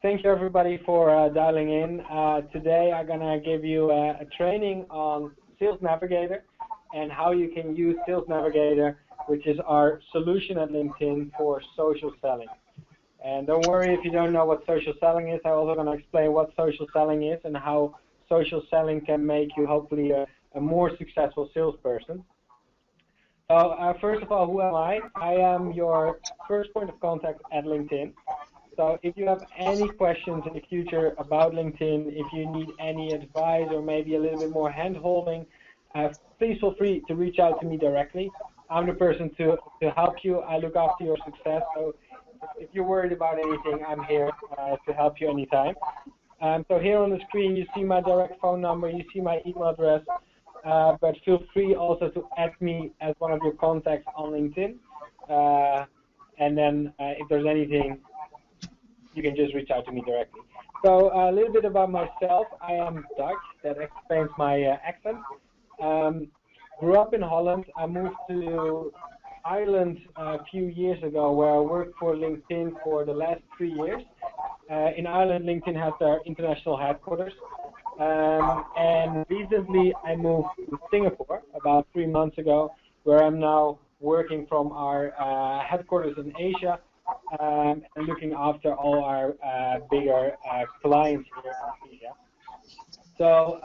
Thank you everybody for dialing in. Today I'm going to give you a training on Sales Navigator and how you can use Sales Navigator, which is our solution at LinkedIn for social selling. And don't worry if you don't know what social selling is. I'm also going to explain what social selling is and how social selling can make you hopefully a more successful salesperson. So first of all, who am I? I am your first point of contact at LinkedIn. So if you have any questions in the future about LinkedIn, if you need any advice or maybe a little bit more hand-holding, please feel free to reach out to me directly. I'm the person to help you. I look after your success. So if you're worried about anything, I'm here to help you anytime. So here on the screen, you see my direct phone number, you see my email address, but feel free also to add me as one of your contacts on LinkedIn. And then if there's anything, you can just reach out to me directly. So a little bit about myself. I am Dutch. That explains my accent. Grew up in Holland. I moved to Ireland a few years ago, where I worked for LinkedIn for the last 3 years. In Ireland, LinkedIn has their international headquarters. And recently I moved to Singapore about 3 months ago, where I'm now working from our headquarters in Asia, and looking after all our bigger clients here in Asia. So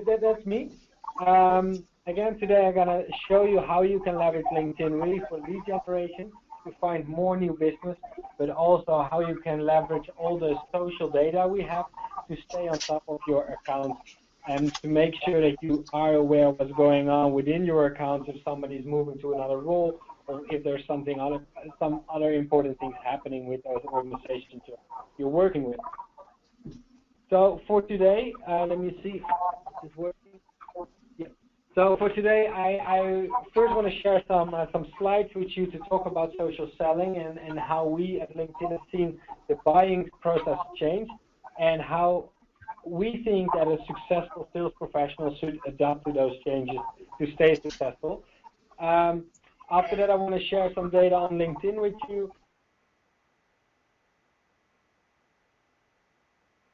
that's me. Again, today I'm going to show you how you can leverage LinkedIn really for lead generation to find more new business, but also how you can leverage all the social data we have to stay on top of your accounts and to make sure that you are aware of what's going on within your accounts if somebody is moving to another role, or if there's some other important things happening with those organizations you're working with. So for today, let me see if this is working. Yeah. So for today, I first want to share some slides with you to talk about social selling and how we at LinkedIn have seen the buying process change and how we think that a successful sales professional should adapt to those changes to stay successful. After that, I want to share some data on LinkedIn with you.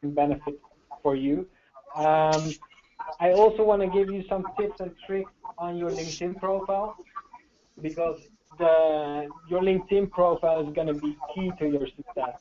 Benefit for you. I also want to give you some tips and tricks on your LinkedIn profile, because your LinkedIn profile is going to be key to your success.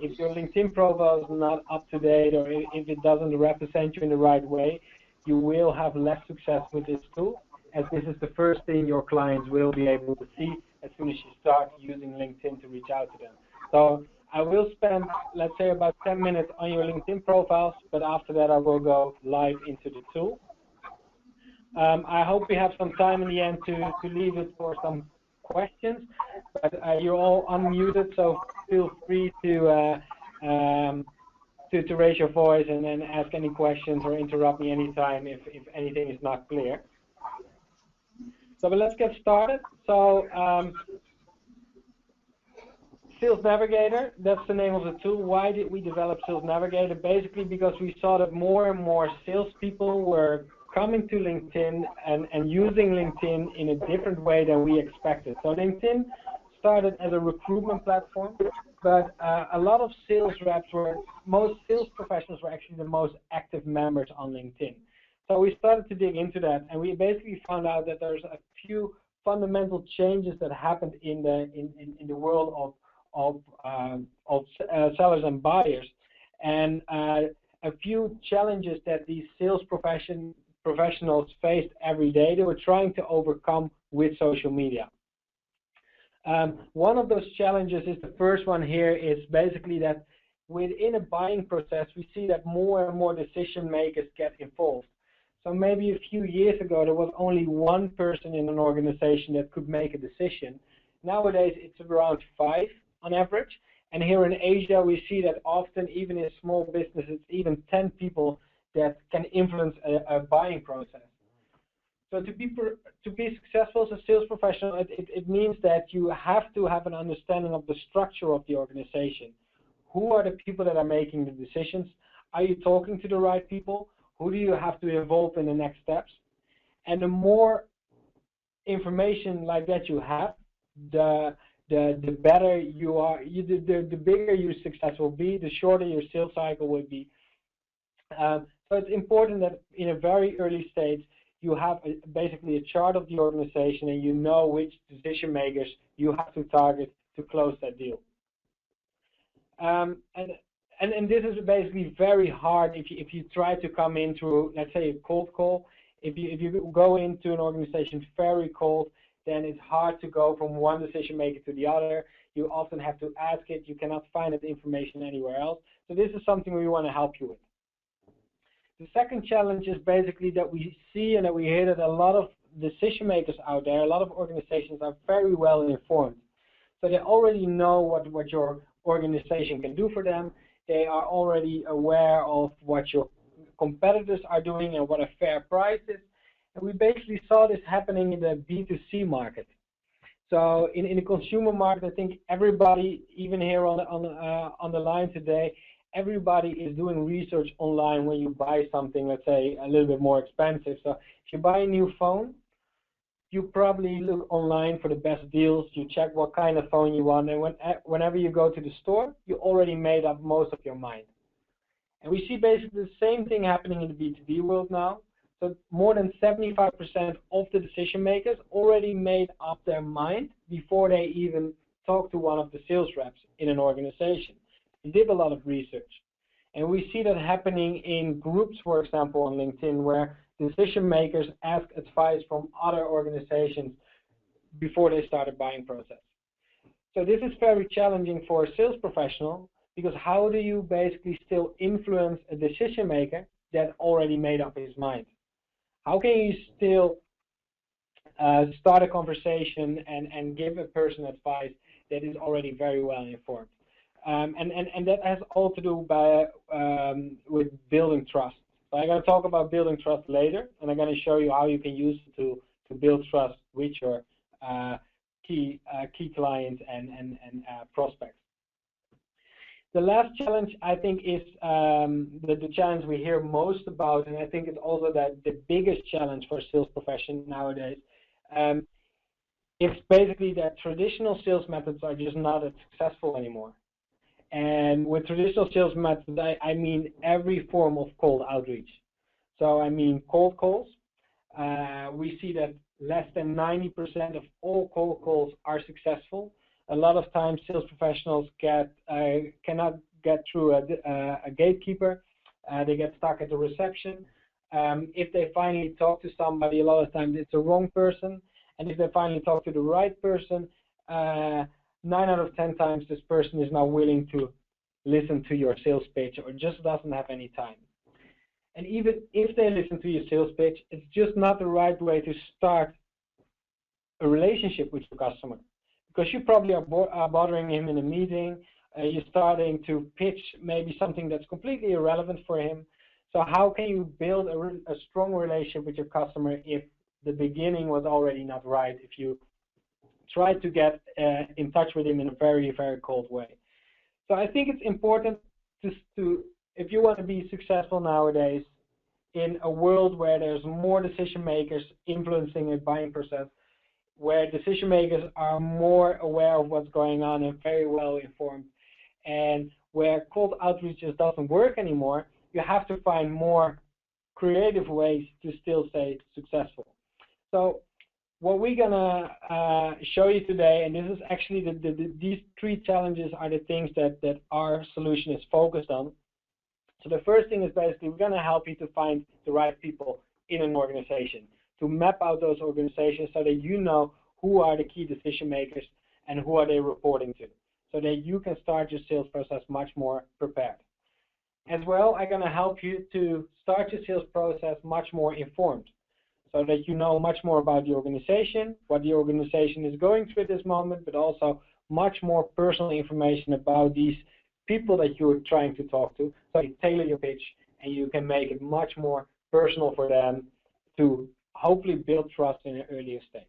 If your LinkedIn profile is not up to date, or if it doesn't represent you in the right way, you will have less success with this tool, as this is the first thing your clients will be able to see as soon as you start using LinkedIn to reach out to them. So I will spend, let's say, about 10 minutes on your LinkedIn profiles, but after that I will go live into the tool. I hope we have some time in the end to leave it for some questions, but you're all unmuted, so feel free to raise your voice and then ask any questions or interrupt me anytime if anything is not clear. So but let's get started. So Sales Navigator, that's the name of the tool. Why did we develop Sales Navigator? Basically because we saw that more and more salespeople were coming to LinkedIn and using LinkedIn in a different way than we expected. So LinkedIn started as a recruitment platform, but a lot of sales reps most sales professionals were actually the most active members on LinkedIn. So we started to dig into that, and we basically found out that there's a few fundamental changes that happened in the world of sellers and buyers, and a few challenges that these sales professionals faced every day they were trying to overcome with social media. One of those challenges is the first one here, is basically that within a buying process we see that more and more decision makers get involved. So maybe a few years ago there was only one person in an organization that could make a decision. Nowadays it's around 5 on average, and here in Asia we see that often even in small businesses even 10 people that can influence a buying process. So to be successful as a sales professional, it means that you have to have an understanding of the structure of the organization. Who are the people that are making the decisions? Are you talking to the right people? Who do you have to involve in the next steps? And the more information like that you have, the the better you are, the bigger your success will be, the shorter your sales cycle will be. So it's important that in a very early stage you have basically a chart of the organization and you know which decision makers you have to target to close that deal. And this is basically very hard if you try to come in through, let's say, a cold call. If you go into an organization very cold, then it's hard to go from one decision maker to the other. You often have to ask it. You cannot find that information anywhere else. So this is something we want to help you with. The second challenge is basically that we see and that we hear that a lot of decision makers out there, a lot of organizations are very well informed. So they already know what your organization can do for them. They are already aware of what your competitors are doing and what a fair price is. And we basically saw this happening in the B2C market. So in the consumer market, I think everybody, even here on the line today, everybody is doing research online when you buy something, let's say, a little bit more expensive. So if you buy a new phone, you probably look online for the best deals. You check what kind of phone you want, and whenever you go to the store, you already made up most of your mind. And we see basically the same thing happening in the B2B world now. So more than 75% of the decision makers already made up their mind before they even talk to one of the sales reps in an organization. They did a lot of research. And we see that happening in groups, for example, on LinkedIn, where decision makers ask advice from other organizations before they start a buying process. So this is very challenging for a sales professional, because how do you basically still influence a decision maker that already made up his mind? How can you still start a conversation and give a person advice that is already very well informed? And that has all to do with building trust. So I'm going to talk about building trust later, and I'm going to show you how you can use it to build trust with your key clients and prospects. The last challenge, I think, is the challenge we hear most about, and I think it's also the biggest challenge for a sales profession nowadays. It's basically that traditional sales methods are just not as successful anymore. And with traditional sales methods, I mean every form of cold outreach. So I mean cold calls. We see that less than 90% of all cold calls are successful. A lot of times sales professionals cannot get through a gatekeeper. They get stuck at the reception. If they finally talk to somebody, a lot of times it's the wrong person. And if they finally talk to the right person, 9 out of 10 times this person is not willing to listen to your sales pitch or just doesn't have any time. And even if they listen to your sales pitch, it's just not the right way to start a relationship with your customer, because you probably are bothering him in a meeting. You're starting to pitch maybe something that's completely irrelevant for him. So how can you build a strong relationship with your customer if the beginning was already not right, if you try to get in touch with him in a very, very cold way? So I think it's important if you want to be successful nowadays in a world where there's more decision makers influencing a buying process, where decision makers are more aware of what's going on and very well informed, and where cold outreach just doesn't work anymore, you have to find more creative ways to still stay successful. So what we're gonna show you today, and this is actually these 3 challenges are the things that our solution is focused on. So the first thing is basically we're gonna help you to find the right people in an organization, to map out those organizations so that you know who are the key decision makers and who are they reporting to, so that you can start your sales process much more prepared. As well, I'm gonna help you to start your sales process much more informed, so that you know much more about the organization, what the organization is going through at this moment, but also much more personal information about these people that you're trying to talk to, so you tailor your pitch and you can make it much more personal for them to hopefully build trust in an earlier stage.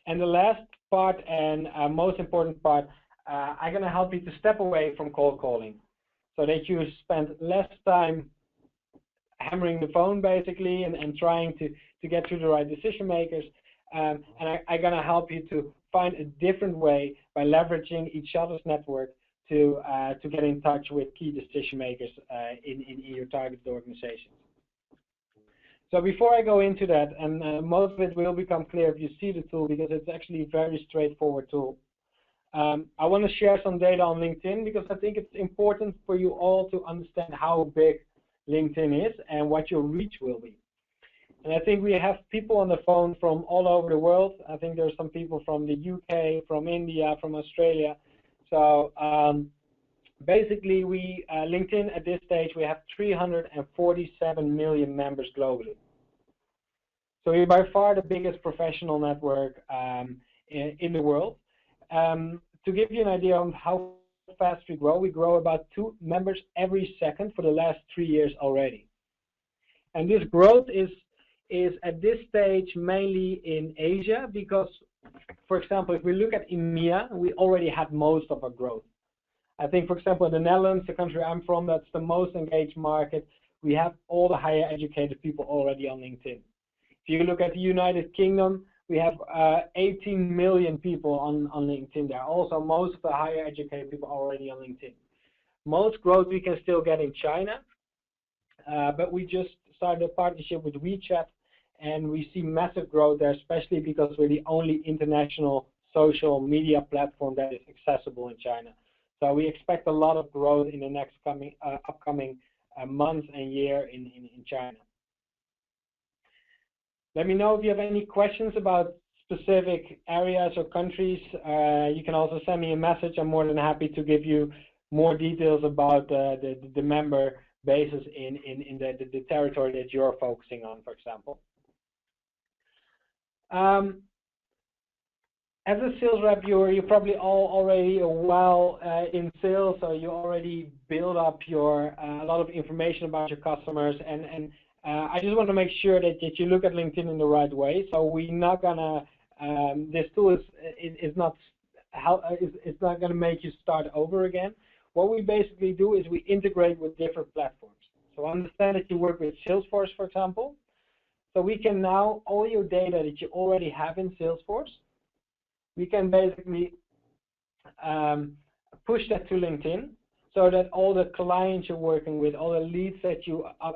And the last part and most important part, I'm going to help you to step away from cold calling, so that you spend less time hammering the phone basically and trying to get to the right decision makers. And I'm going to help you to find a different way by leveraging each other's network to get in touch with key decision makers in your targeted organizations. So before I go into that, and most of it will become clear if you see the tool, because it's actually a very straightforward tool. I want to share some data on LinkedIn because I think it's important for you all to understand how big LinkedIn is and what your reach will be. And I think we have people on the phone from all over the world. I think there's some people from the UK, from India, from Australia. So basically, LinkedIn at this stage, we have 347 million members globally. So we're by far the biggest professional network in the world. To give you an idea of how fast we grow about 2 members every second for the last 3 years already. And this growth is at this stage mainly in Asia because, for example, if we look at EMEA, we already had most of our growth. I think, for example, in the Netherlands, the country I'm from, that's the most engaged market. We have all the higher educated people already on LinkedIn. If you look at the United Kingdom, we have 18 million people on LinkedIn there. Also, most of the higher educated people already on LinkedIn. Most growth we can still get in China, but we just started a partnership with WeChat, and we see massive growth there, especially because we're the only international social media platform that is accessible in China. So we expect a lot of growth in the next upcoming months and year in China. Let me know if you have any questions about specific areas or countries. You can also send me a message. I'm more than happy to give you more details about the member bases in the territory that you're focusing on, for example. As a sales rep, you're probably all already well in sales, so you already build up a lot of information about your customers, and I just want to make sure that you look at LinkedIn in the right way. So we're not gonna this tool is not gonna make you start over again. What we basically do is we integrate with different platforms. So understand that you work with Salesforce, for example. So we can now, all your data that you already have in Salesforce, we can basically push that to LinkedIn so that all the clients you're working with, all the leads that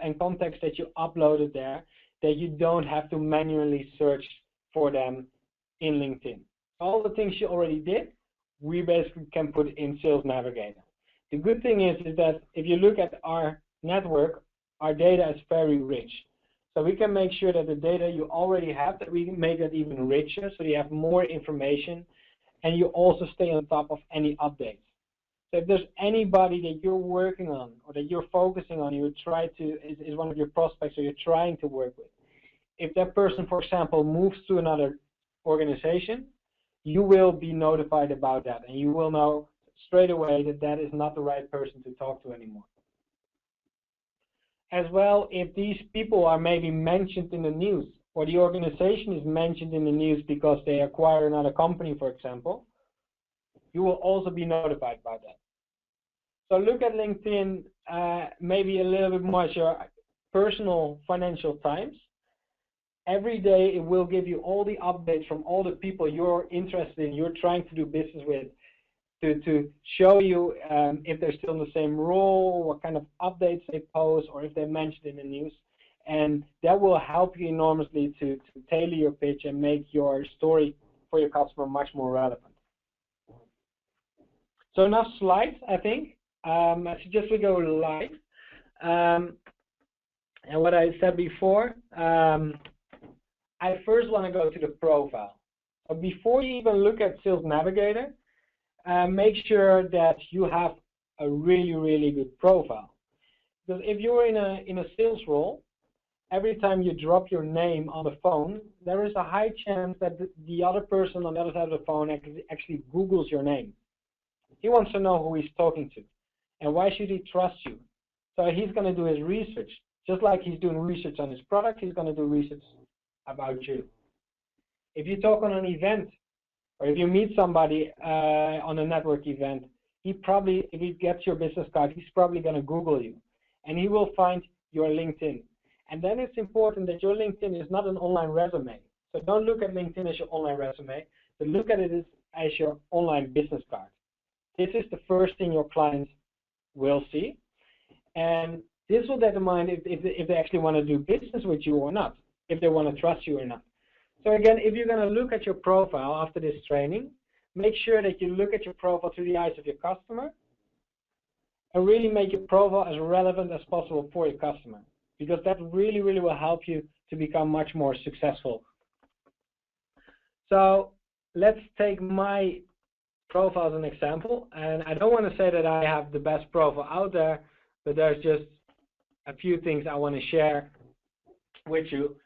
and contacts that you uploaded there, that you don't have to manually search for them in LinkedIn. All the things you already did, we basically can put in Sales Navigator. The good thing is that if you look at our network, our data is very rich. So we can make sure that the data you already have, that we can make it even richer, so you have more information, and you also stay on top of any updates. So if there's anybody that you're working on or that you're focusing on, you try to is one of your prospects or you're trying to work with, if that person, for example, moves to another organization, you will be notified about that, and you will know straight away that that is not the right person to talk to anymore. As well, if these people are maybe mentioned in the news, or the organization is mentioned in the news because they acquire another company, for example, you will also be notified about that. So look at LinkedIn maybe a little bit more as your personal financial times. Every day it will give you all the updates from all the people you're interested in, you're trying to do business with, to show you if they're still in the same role, what kind of updates they post, or if they're mentioned in the news. And that will help you enormously to tailor your pitch and make your story for your customer much more relevant. So enough slides, I think. I suggest we go live. And what I said before, I first want to go to the profile. So before you even look at Sales Navigator, make sure that you have a really, really good profile. Because if you're in a sales role, every time you drop your name on the phone, there is a high chance that the other person on the other side of the phone actually Googles your name. He wants to know who he's talking to, and why should he trust you? So he's going to do his research. Just like he's doing research on his product, he's going to do research about you. If you talk on an event, or if you meet somebody on a network event, if he gets your business card, he's probably going to Google you, and he will find your LinkedIn. And then it's important that your LinkedIn is not an online resume. So don't look at LinkedIn as your online resume. but look at it as your online business card. This is the first thing your clients will see, and this will determine if they actually want to do business with you or not, if they want to trust you or not. So again, if you're going to look at your profile after this training, make sure that you look at your profile through the eyes of your customer and really make your profile as relevant as possible for your customer, because that really, really will help you to become much more successful. So let's take my profile as an example, and I don't want to say that I have the best profile out there, but there's just a few things I want to share with you.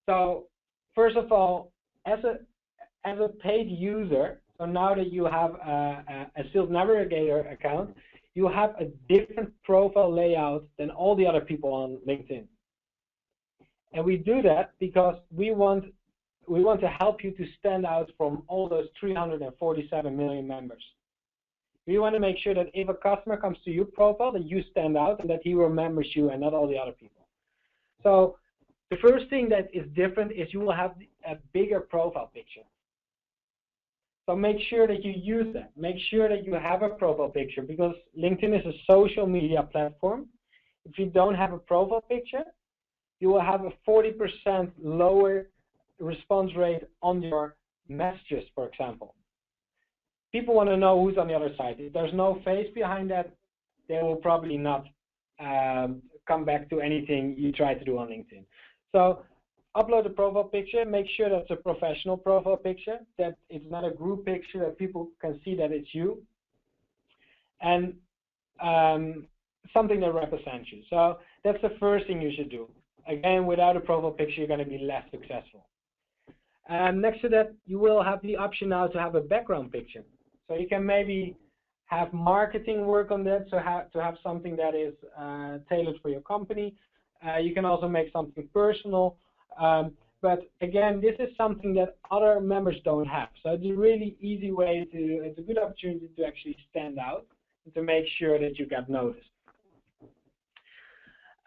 So first of all, as a paid user, so now that you have a Sales Navigator account, you have a different profile layout than all the other people on LinkedIn. And we do that because we want to help you to stand out from all those 347 million members. We want to make sure that if a customer comes to your profile, that you stand out and that he remembers you and not all the other people. So the first thing that is different is you will have a bigger profile picture. So make sure that you use that. Make sure that you have a profile picture, because LinkedIn is a social media platform. If you don't have a profile picture, you will have a 40% lower response rate on your messages, for example. People want to know who's on the other side. If there's no face behind that, they will probably not come back to anything you try to do on LinkedIn. So upload a profile picture. Make sure that's a professional profile picture, that it's not a group picture, that people can see that it's you, and something that represents you. So that's the first thing you should do. Again, without a profile picture, you're going to be less successful. Next to that, you will have the option now to have a background picture. So you can maybe have marketing work on that, so to have something that is tailored for your company. You can also make something personal. But again, this is something that other members don't have. So it's a really easy way it's a good opportunity to actually stand out and to make sure that you get noticed.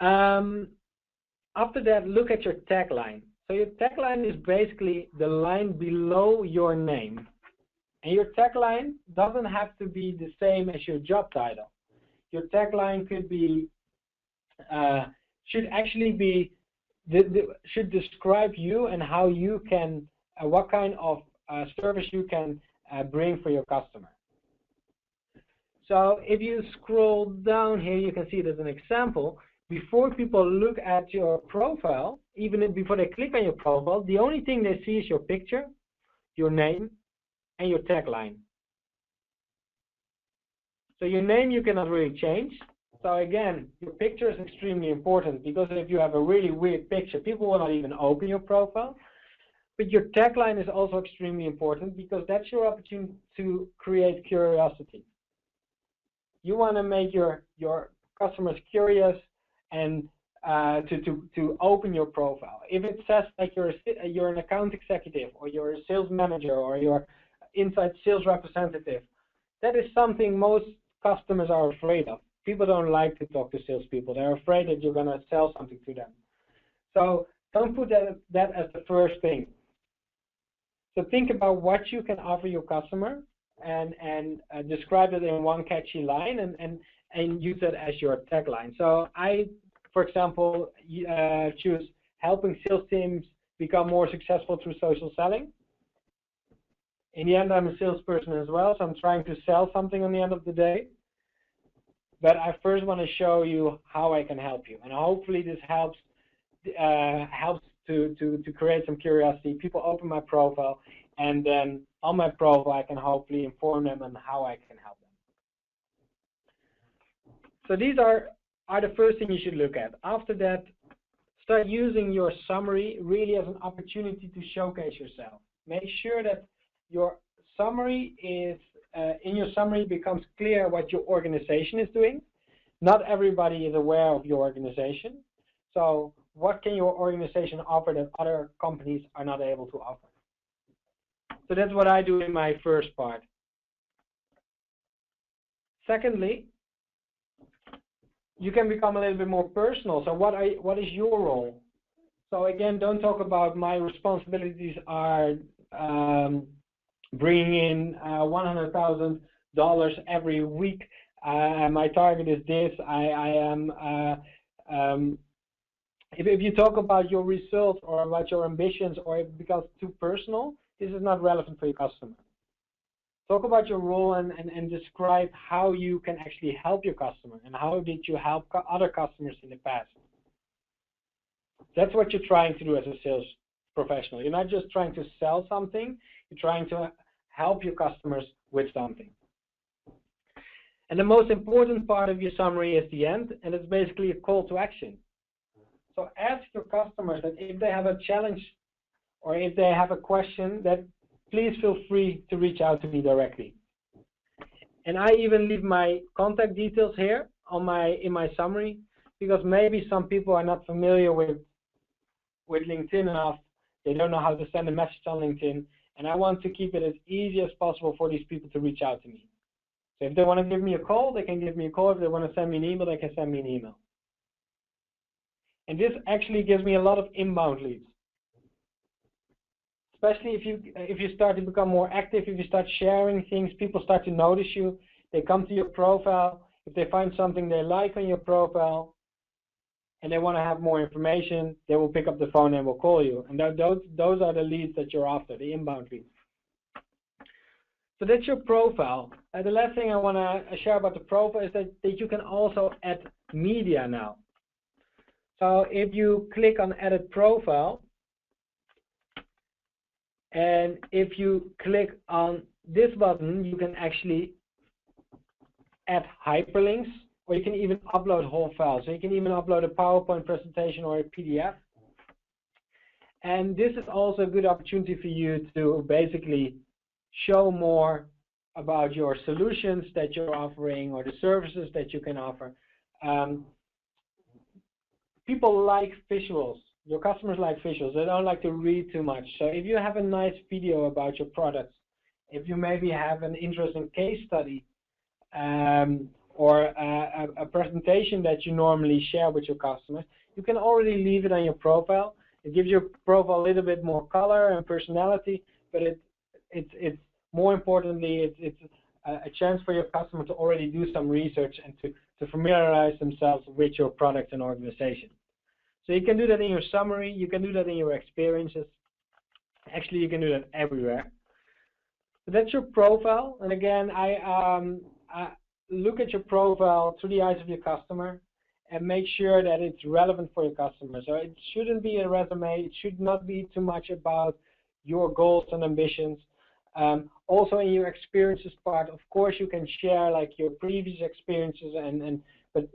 After that, look at your tagline. So your tagline is basically the line below your name. And your tagline doesn't have to be the same as your job title. Your tagline could be, should actually be, should describe you and how you can, what kind of service you can bring for your customer. So if you scroll down here, you can see it as an example. Before people look at your profile, even before they click on your profile, the only thing they see is your picture, your name, and your tagline. So your name you cannot really change. So again, your picture is extremely important, because if you have a really weird picture, people will not even open your profile. But your tagline is also extremely important, because that's your opportunity to create curiosity. You want to make your customers curious and to open your profile. If it says like you're an account executive, or you're a sales manager, or you're inside sales representative, that is something most customers are afraid of. People don't like to talk to salespeople. They're afraid that you're going to sell something to them. So don't put that as the first thing. So think about what you can offer your customer, and describe it in one catchy line, and use it as your tagline. So I, for example, choose helping sales teams become more successful through social selling. In the end, I'm a salesperson as well, so I'm trying to sell something on the end of the day. But I first want to show you how I can help you, and hopefully this helps to create some curiosity. People open my profile, and then on my profile I can hopefully inform them on how I can help them. So these are the first thing you should look at. After that, start using your summary really as an opportunity to showcase yourself. Make sure that your summary is in your summary becomes clear what your organization is doing. Not everybody is aware of your organization. So what can your organization offer that other companies are not able to offer? So that's what I do in my first part. Secondly, you can become a little bit more personal. So what is your role? So again, don't talk about my responsibilities are bringing in $100,000 every week. My target is this. I am. If you talk about your results or about your ambitions, or it becomes too personal, this is not relevant for your customer. Talk about your role and describe how you can actually help your customer and how did you help other customers in the past. That's what you're trying to do as a sales professional. You're not just trying to sell something, you're trying to help your customers with something. And the most important part of your summary is the end, and it's basically a call to action. So ask your customers that if they have a challenge or if they have a question, that please feel free to reach out to me directly. And I even leave my contact details here on in my summary, because maybe some people are not familiar with LinkedIn enough. They don't know how to send a message on LinkedIn, and I want to keep it as easy as possible for these people to reach out to me. So if they want to give me a call, they can give me a call. If they want to send me an email, they can send me an email. And this actually gives me a lot of inbound leads. Especially if you start to become more active, if you start sharing things, people start to notice you. They come to your profile. If they find something they like on your profile and they want to have more information, they will pick up the phone and will call you. And those are the leads that you're after, the inbound leads. So that's your profile. The last thing I want to share about the profile is that you can also add media now. So if you click on Edit Profile, and if you click on this button, you can actually add hyperlinks, or you can even upload whole files. So you can even upload a PowerPoint presentation or a PDF. And this is also a good opportunity for you to basically show more about your solutions that you're offering or the services that you can offer. People like visuals. Your customers like visuals. They don't like to read too much. So if you have a nice video about your products, if you maybe have an interesting case study or a presentation that you normally share with your customers, you can already leave it on your profile. It gives your profile a little bit more color and personality, but it's more importantly, it's a chance for your customer to already do some research and to familiarize themselves with your product and organization. So you can do that in your summary, you can do that in your experiences. Actually, you can do that everywhere. So that's your profile. And again, I look at your profile through the eyes of your customer and make sure that it's relevant for your customer. So it shouldn't be a resume. It should not be too much about your goals and ambitions. Also in your experiences part, of course, you can share like your previous experiences, but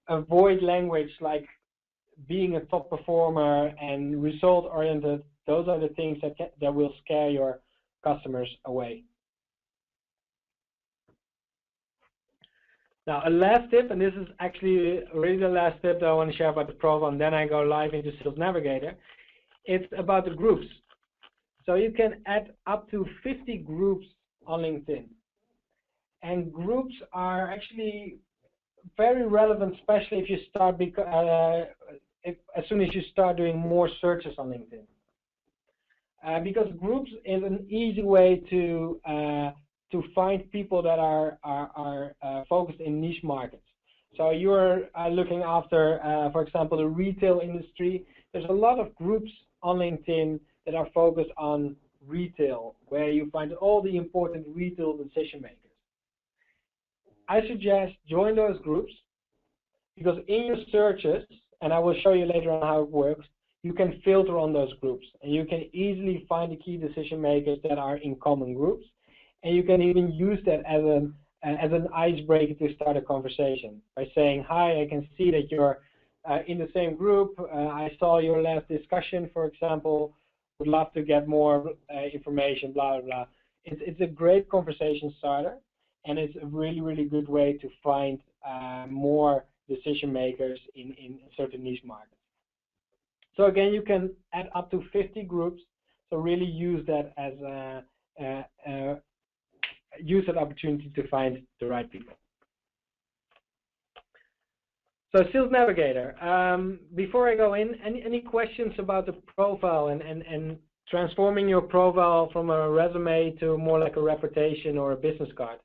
avoid language like being a top performer and result-oriented. Those are the things that will scare your customers away. Now, a last tip, and this is actually really the last tip that I want to share about the profile, and then I go live into Sales Navigator. It's about the groups. So you can add up to 50 groups on LinkedIn. And groups are actually very relevant, especially if you start as soon as you start doing more searches on LinkedIn, because groups is an easy way to find people that are focused in niche markets. So you're looking after, for example, the retail industry. There's a lot of groups on LinkedIn that are focused on retail, where you find all the important retail decision makers. I suggest join those groups, because in your searches, and I will show you later on how it works, you can filter on those groups, and you can easily find the key decision makers that are in common groups, and you can even use that as an icebreaker to start a conversation by saying, hi, I can see that you're in the same group. I saw your last discussion, for example. Would love to get more information, blah, blah, blah. It's a great conversation starter, and it's a really, really good way to find more decision makers in certain niche markets. So again, you can add up to 50 groups. So really use that as use that opportunity to find the right people. So Sales Navigator. Before I go in, any questions about the profile and transforming your profile from a resume to more like a reputation or a business card.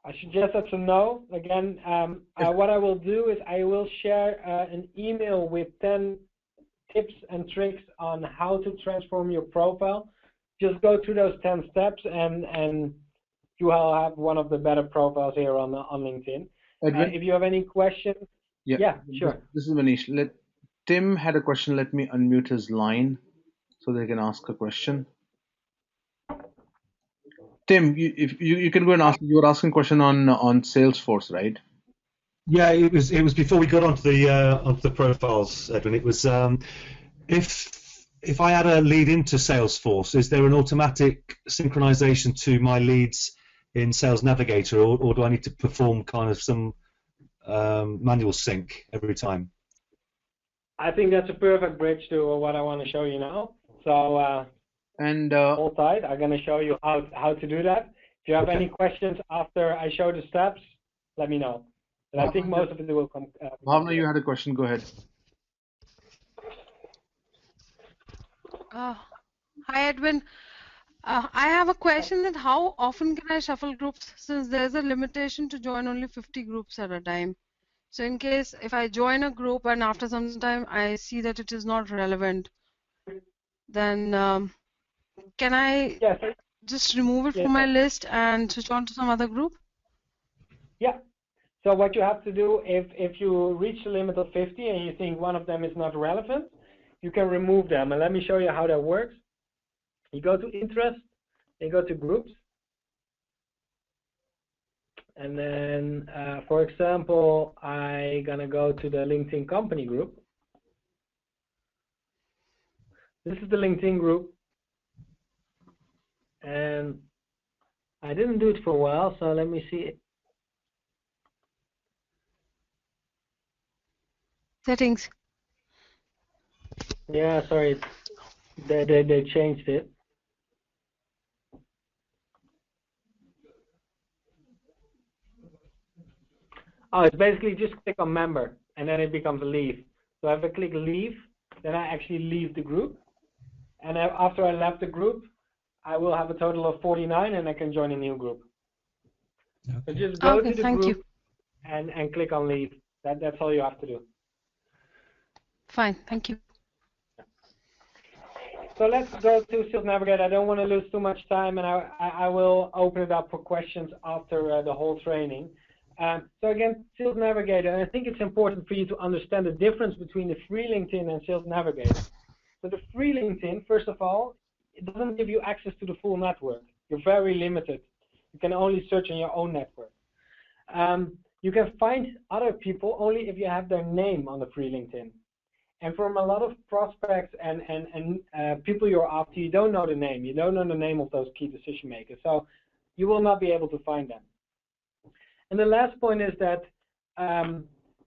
I suggest that's a no. Again, what I will do is I will share an email with 10 tips and tricks on how to transform your profile. Just go through those 10 steps and you will have one of the better profiles here on LinkedIn. If you have any questions, yeah sure. This is Manish. Tim had a question. Let me unmute his line so they can ask a question. Tim, if you can go and ask. You were asking a question on Salesforce, right? Yeah, it was before we got onto the profiles, Edwin. It was if I add a lead into Salesforce, is there an automatic synchronization to my leads in Sales Navigator, or do I need to perform kind of some manual sync every time? I think that's a perfect bridge to what I want to show you now. So hold tight. I'm going to show you how to do that. If you have any questions after I show the steps, let me know. But I think most of it will come. Bhavna, you had a question. Go ahead. Hi, Edwin. I have a question that how often can I shuffle groups, since there's a limitation to join only 50 groups at a time. So in case if I join a group and after some time I see that it is not relevant, then can I just remove it from my list and switch on to some other group? Yeah. So what you have to do, if you reach the limit of 50 and you think one of them is not relevant, you can remove them. And let me show you how that works. You go to interest, you go to groups, and then, for example, I'm going to go to the LinkedIn company group. This is the LinkedIn group. And I didn't do it for a while, so let me see. Settings. Yeah, sorry. They changed it. Oh, it's basically just click on member, and then it becomes leave. So if I click leave, then I actually leave the group. And after I left the group, I will have a total of 49, and I can join a new group. Okay. So just go to the group and click on leave. That's all you have to do. Fine, thank you. So let's go to Sales Navigator. I don't want to lose too much time, and I will open it up for questions after the whole training. So again, Sales Navigator, and I think it's important for you to understand the difference between the free LinkedIn and Sales Navigator. So the free LinkedIn, first of all, it doesn't give you access to the full network. You're very limited. You can only search in your own network. You can find other people only if you have their name on the free LinkedIn. And from a lot of prospects and people you're after, you don't know the name. You don't know the name of those key decision makers. So you will not be able to find them. And the last point is that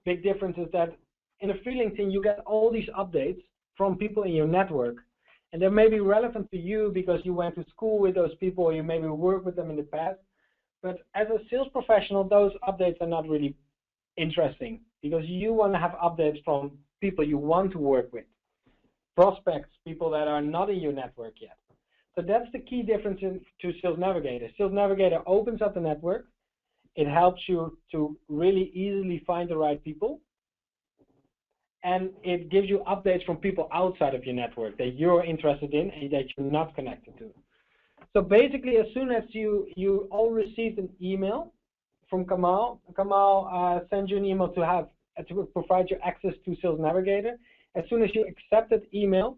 big difference is that in a free LinkedIn, you get all these updates from people in your network. And they may be relevant to you because you went to school with those people, or you maybe worked with them in the past. But as a sales professional, those updates are not really interesting because you want to have updates from people you want to work with, prospects, people that are not in your network yet. So that's the key difference to Sales Navigator. Sales Navigator opens up the network. It helps you to really easily find the right people. And it gives you updates from people outside of your network that you're interested in and that you're not connected to. So basically, as soon as you all received an email from Kamal sends you an email to provide you access to Sales Navigator. As soon as you accept that email,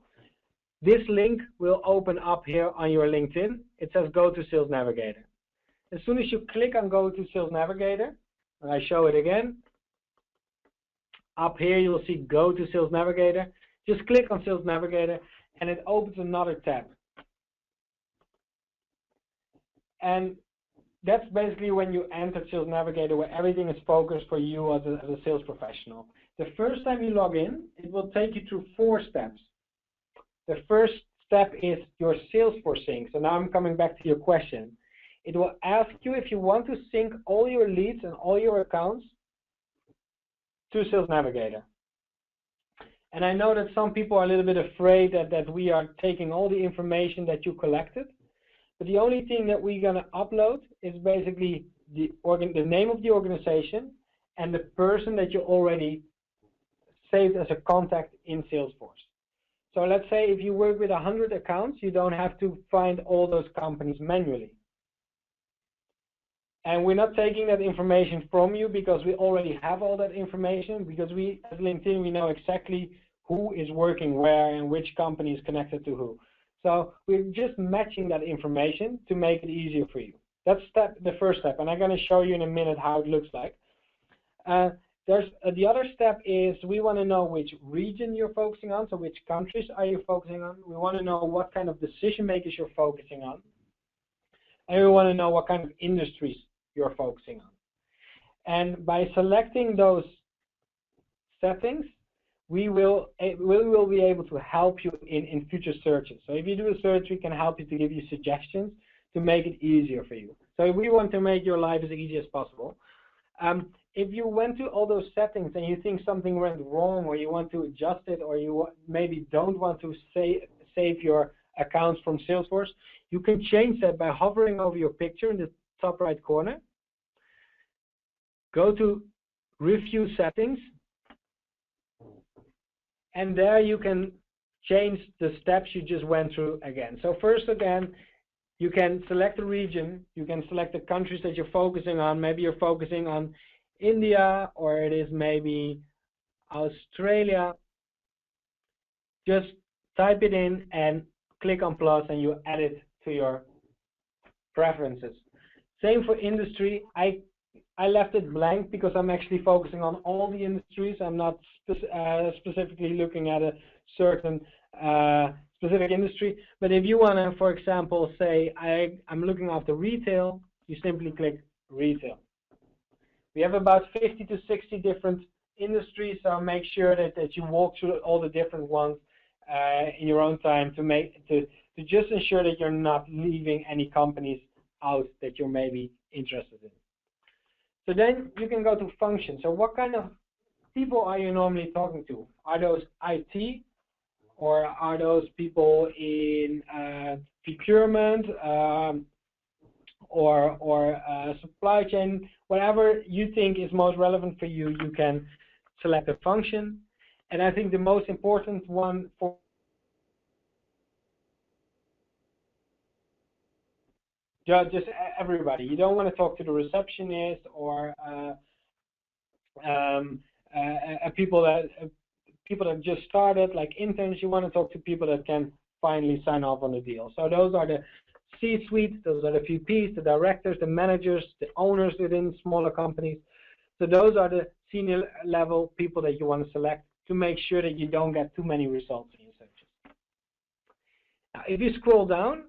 this link will open up here on your LinkedIn. It says go to Sales Navigator. As soon as you click on go to Sales Navigator, and I show it again, up here you'll see go to Sales Navigator. Just click on Sales Navigator and it opens another tab. And that's basically when you enter Sales Navigator, where everything is focused for you as a sales professional. The first time you log in, it will take you through 4 steps. The first step is your Salesforce sync. So now I'm coming back to your question. It will ask you if you want to sync all your leads and all your accounts to Sales Navigator. And I know that some people are a little bit afraid that we are taking all the information that you collected, but the only thing that we're going to upload is basically the name of the organization and the person that you already saved as a contact in Salesforce. So let's say if you work with 100 accounts, you don't have to find all those companies manually. And we're not taking that information from you because we already have all that information, because we, as LinkedIn, we know exactly who is working where and which company is connected to who. So we're just matching that information to make it easier for you. That's the first step, and I'm going to show you in a minute how it looks like. The other step is we want to know which region you're focusing on, so which countries are you focusing on. We want to know what kind of decision makers you're focusing on. And we want to know what kind of industries you're focusing on. And by selecting those settings, we will be able to help you in future searches. So if you do a search, we can help you to give you suggestions to make it easier for you. So we want to make your life as easy as possible. If you went to all those settings and you think something went wrong, or you want to adjust it, or you maybe don't want to save your accounts from Salesforce, you can change that by hovering over your picture in the top right corner. Go to Review Settings, and there you can change the steps you just went through again. So first, again, you can select a region, you can select the countries that you're focusing on. Maybe you're focusing on India, or it is maybe Australia. Just type it in and click on plus, and you add it to your preferences. Same for industry. I left it blank because I'm actually focusing on all the industries. I'm not specifically looking at a certain specific industry. But if you want to, for example, say I'm looking after retail, you simply click retail. We have about 50 to 60 different industries, so make sure that you walk through all the different ones in your own time to just ensure that you're not leaving any companies out that you're maybe interested in. So then you can go to function. So what kind of people are you normally talking to? Are those IT, or are those people in procurement, or supply chain? Whatever you think is most relevant for you, you can select a function. And I think the most important one for just everybody. You don't want to talk to the receptionist or people that just started, like interns. You want to talk to people that can finally sign off on the deal. So those are the C-suite, those are the VPs, the directors, the managers, the owners within smaller companies. So those are the senior level people that you want to select to make sure that you don't get too many results in your searches. Now, if you scroll down,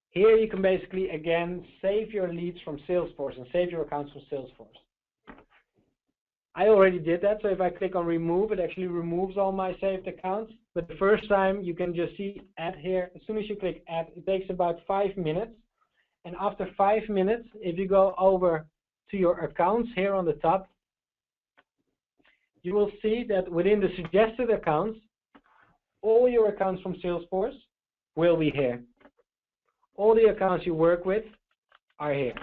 here you can basically, again, save your leads from Salesforce and save your accounts from Salesforce. I already did that, so if I click on remove, it actually removes all my saved accounts. But the first time, you can just see add here. As soon as you click add, it takes about 5 minutes. And after 5 minutes, if you go over to your accounts here on the top, you will see that within the suggested accounts, all your accounts from Salesforce will be here. All the accounts you work with are here.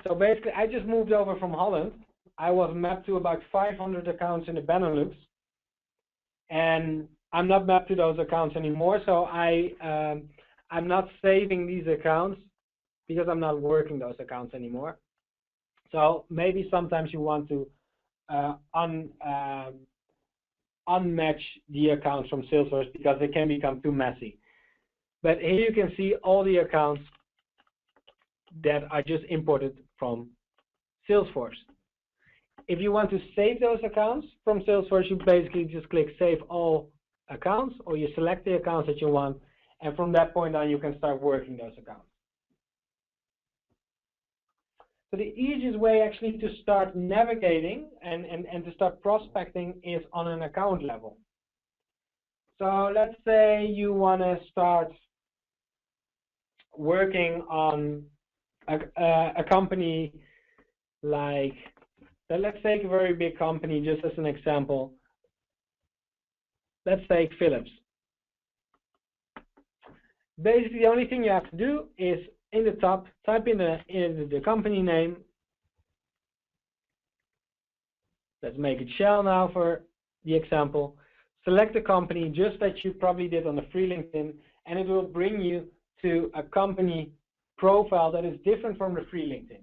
So basically, I just moved over from Holland. I was mapped to about 500 accounts in the Benelux, and I'm not mapped to those accounts anymore. So I'm not saving these accounts because I'm not working those accounts anymore. So maybe sometimes you want to unmatch the accounts from Salesforce because they can become too messy. But here you can see all the accounts that are just imported from Salesforce. If you want to save those accounts from Salesforce, you basically just click Save All Accounts, or you select the accounts that you want, and from that point on, you can start working those accounts. So the easiest way actually to start navigating and to start prospecting is on an account level. So let's say you want to start working on a company like, let's take a very big company just as an example. Let's take Philips. Basically, the only thing you have to do is in the top, type in the company name. Let's make it Shell now for the example. Select the company just as you probably did on the free LinkedIn, and it will bring you to a company profile that is different from the free LinkedIn.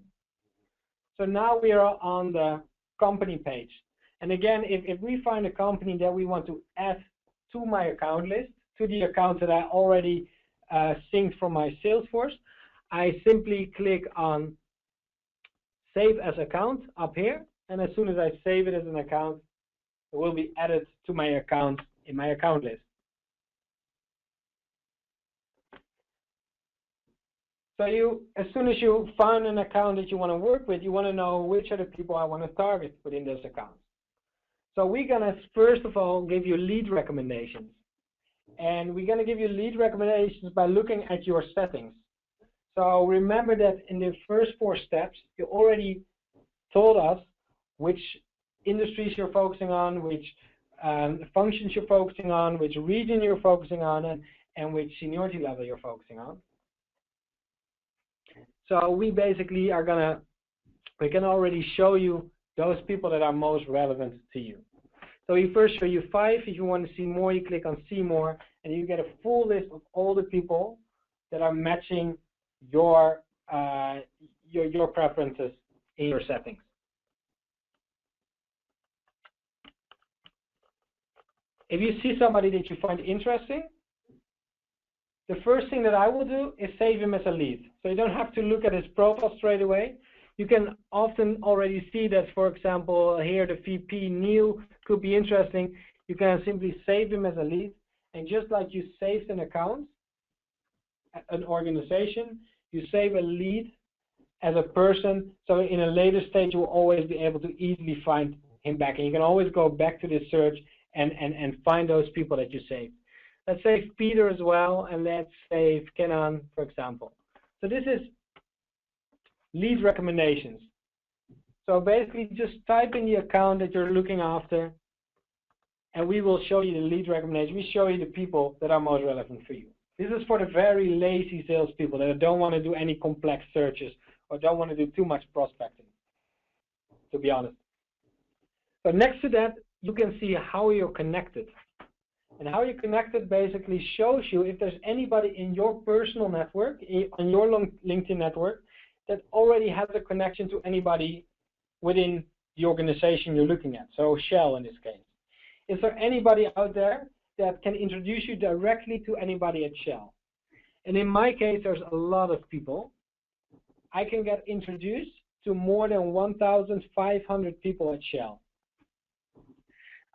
So now we are on the company page. And again, if we find a company that we want to add to my account list, to the account that I already synced from my Salesforce, I simply click on Save as Account up here. And as soon as I save it as an account, it will be added to my account in my account list. So as soon as you find an account that you want to work with, you want to know which are the people I want to target within those accounts. So we're going to, first of all, give you lead recommendations. And we're going to give you lead recommendations by looking at your settings. So remember that in the first 4 steps, you already told us which industries you're focusing on, which functions you're focusing on, which region you're focusing on, and which seniority level you're focusing on. So we basically we can already show you those people that are most relevant to you. So we first show you 5. If you want to see more, you click on See More, and you get a full list of all the people that are matching your preferences in your settings. If you see somebody that you find interesting, the first thing that I will do is save him as a lead. So you don't have to look at his profile straight away. You can often already see that, for example, here the VP Neil could be interesting. You can simply save him as a lead. And just like you saved an account, an organization, you save a lead as a person. So in a later stage, you will always be able to easily find him back. And you can always go back to this search and find those people that you saved. Let's save Peter as well, and let's save Kenan, for example. So this is lead recommendations. So basically, just type in the account that you're looking after, and we will show you the lead recommendation. We show you the people that are most relevant for you. This is for the very lazy salespeople that don't want to do any complex searches or don't want to do too much prospecting, to be honest. So next to that, you can see how you're connected. And how you're connected basically shows you if there's anybody in your personal network, on your LinkedIn network, that already has a connection to anybody within the organization you're looking at. So Shell in this case. Is there anybody out there that can introduce you directly to anybody at Shell? And in my case, there's a lot of people. I can get introduced to more than 1,500 people at Shell.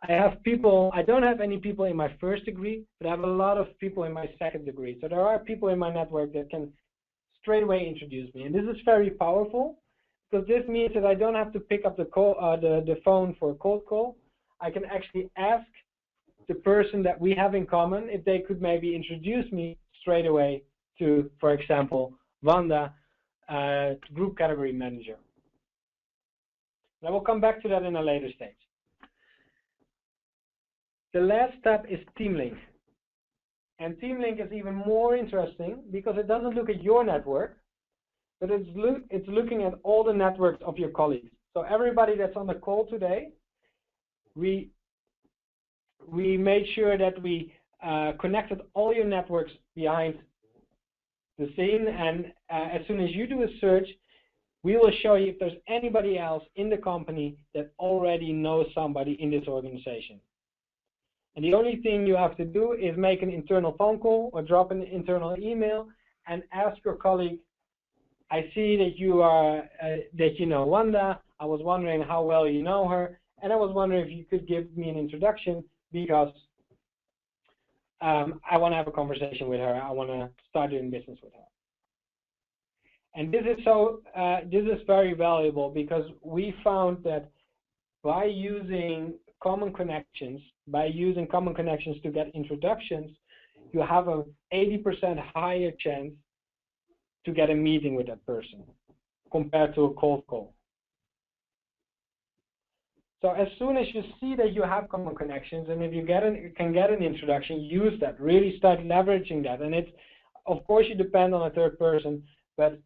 I have people, I don't have any people in my first degree, but I have a lot of people in my second degree. So there are people in my network that can straight away introduce me. And this is very powerful because this means that I don't have to pick up the phone for a cold call. I can actually ask the person that we have in common if they could maybe introduce me straight away to, for example, Wanda, group category manager. And I will come back to that in a later stage. The last step is Teamlink. And Teamlink is even more interesting because it doesn't look at your network, but it's looking at all the networks of your colleagues. So everybody that's on the call today, we made sure that we connected all your networks behind the scene, and as soon as you do a search, we will show you if there's anybody else in the company that already knows somebody in this organization. And the only thing you have to do is make an internal phone call or drop an internal email and ask your colleague, I see that you know Wanda. I was wondering how well you know her, and I was wondering if you could give me an introduction because I want to have a conversation with her. I want to start doing business with her. And this is very valuable because we found that by using common connections to get introductions, you have an 80% higher chance to get a meeting with that person compared to a cold call. So as soon as you see that you have common connections, and if you can get an introduction, use that. Really start leveraging that. And it's, of course, you depend on a third person, but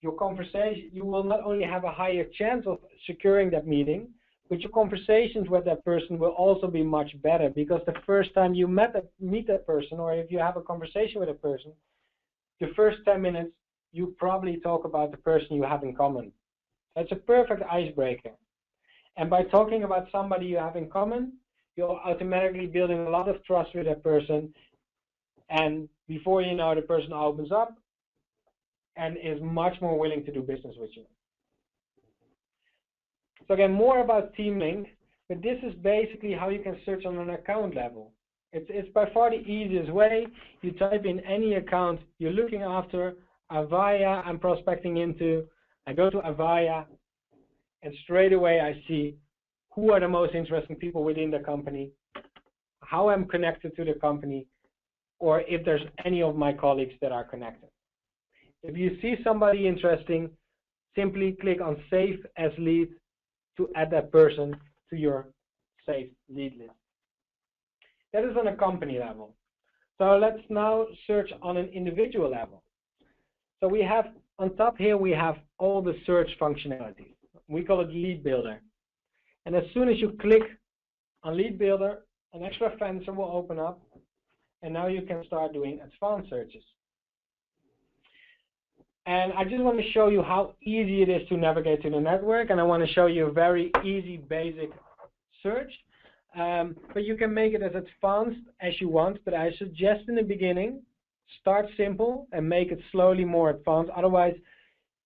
your conversation, you will not only have a higher chance of securing that meeting, but your conversations with that person will also be much better, because the first time you meet that person, or if you have a conversation with a person, the first 10 minutes, you probably talk about the person you have in common. That's a perfect icebreaker. And by talking about somebody you have in common, you're automatically building a lot of trust with that person. And before you know, the person opens up and is much more willing to do business with you. So again, more about Teamlink, but this is basically how you can search on an account level. It's by far the easiest way. You type in any account you're looking after, Avaya I'm prospecting into, I go to Avaya, and straight away I see who are the most interesting people within the company, how I'm connected to the company, or if there's any of my colleagues that are connected. If you see somebody interesting, simply click on Save as Lead to add that person to your saved lead list. That is on a company level. So let's now search on an individual level. So we have, on top here, we have all the search functionalities. We call it Lead Builder. And as soon as you click on Lead Builder, an extra fencer will open up, and now you can start doing advanced searches. And I just want to show you how easy it is to navigate to the network, and I want to show you a very easy, basic search. But you can make it as advanced as you want, but I suggest in the beginning, start simple and make it slowly more advanced. Otherwise,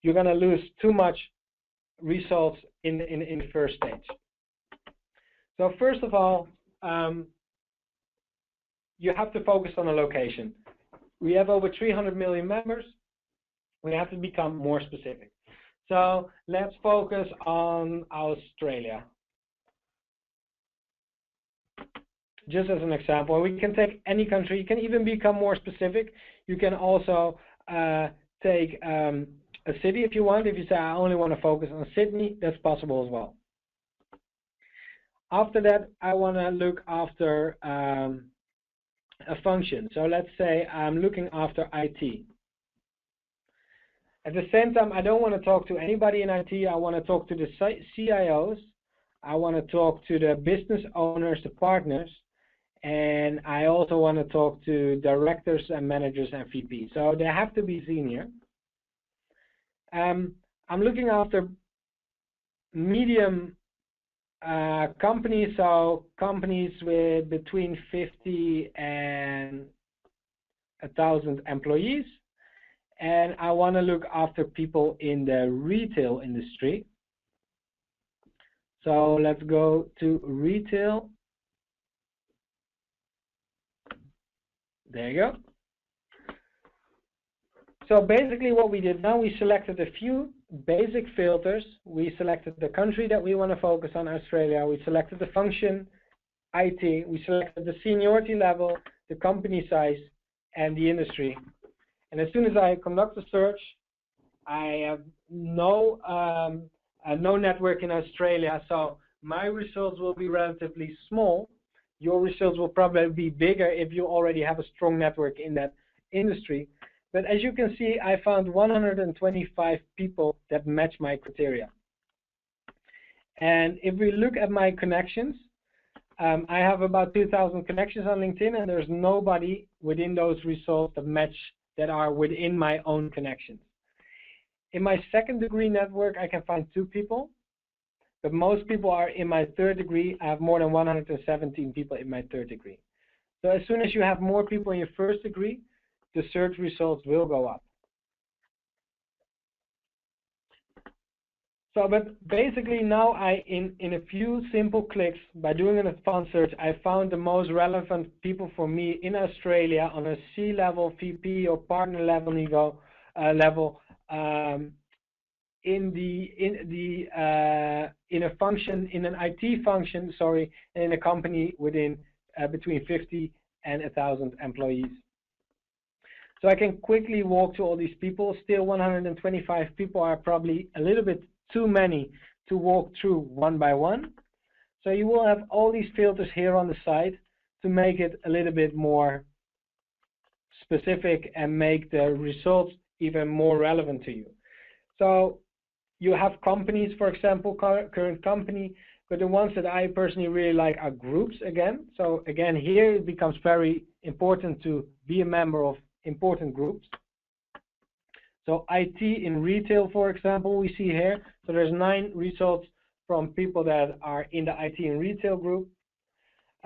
you're going to lose too much results in the first stage. So first of all, you have to focus on a location. We have over 300 million members. We have to become more specific. So let's focus on Australia. Just as an example, we can take any country. You can even become more specific. You can also take a city if you want. If you say, I only want to focus on Sydney, that's possible as well. After that, I want to look after a function. So let's say I'm looking after IT. At the same time, I don't want to talk to anybody in IT. I want to talk to the CIOs. I want to talk to the business owners, the partners, and I also want to talk to directors and managers and VPs. So they have to be senior. I'm looking after medium companies, so companies with between 50 and 1,000 employees. And I want to look after people in the retail industry. So let's go to retail. There you go. So basically what we did now, we selected a few basic filters. We selected the country that we want to focus on, Australia. We selected the function, IT. We selected the seniority level, the company size, and the industry. And as soon as I conduct a search, I have no network in Australia, so my results will be relatively small. Your results will probably be bigger if you already have a strong network in that industry. But as you can see, I found 125 people that match my criteria. And if we look at my connections, I have about 2,000 connections on LinkedIn, and there's nobody within those results that are within my own connections. In my second degree network, I can find 2 people, but most people are in my third degree. I have more than 117 people in my third degree. So as soon as you have more people in your first degree, the search results will go up. So, but basically now in a few simple clicks, by doing an advanced search, I found the most relevant people for me in Australia on a C-level, VP or partner level in a function, in an IT function, sorry, in a company within between 50 and 1,000 employees. So I can quickly walk to all these people. Still 125 people are probably a little bit too many to walk through one by one. So you will have all these filters here on the side to make it a little bit more specific and make the results even more relevant to you. So you have companies, for example, current company, but the ones that I personally really like are groups again. So again, here it becomes very important to be a member of important groups. So IT in retail, for example, we see here. So there's 9 results from people that are in the IT and retail group.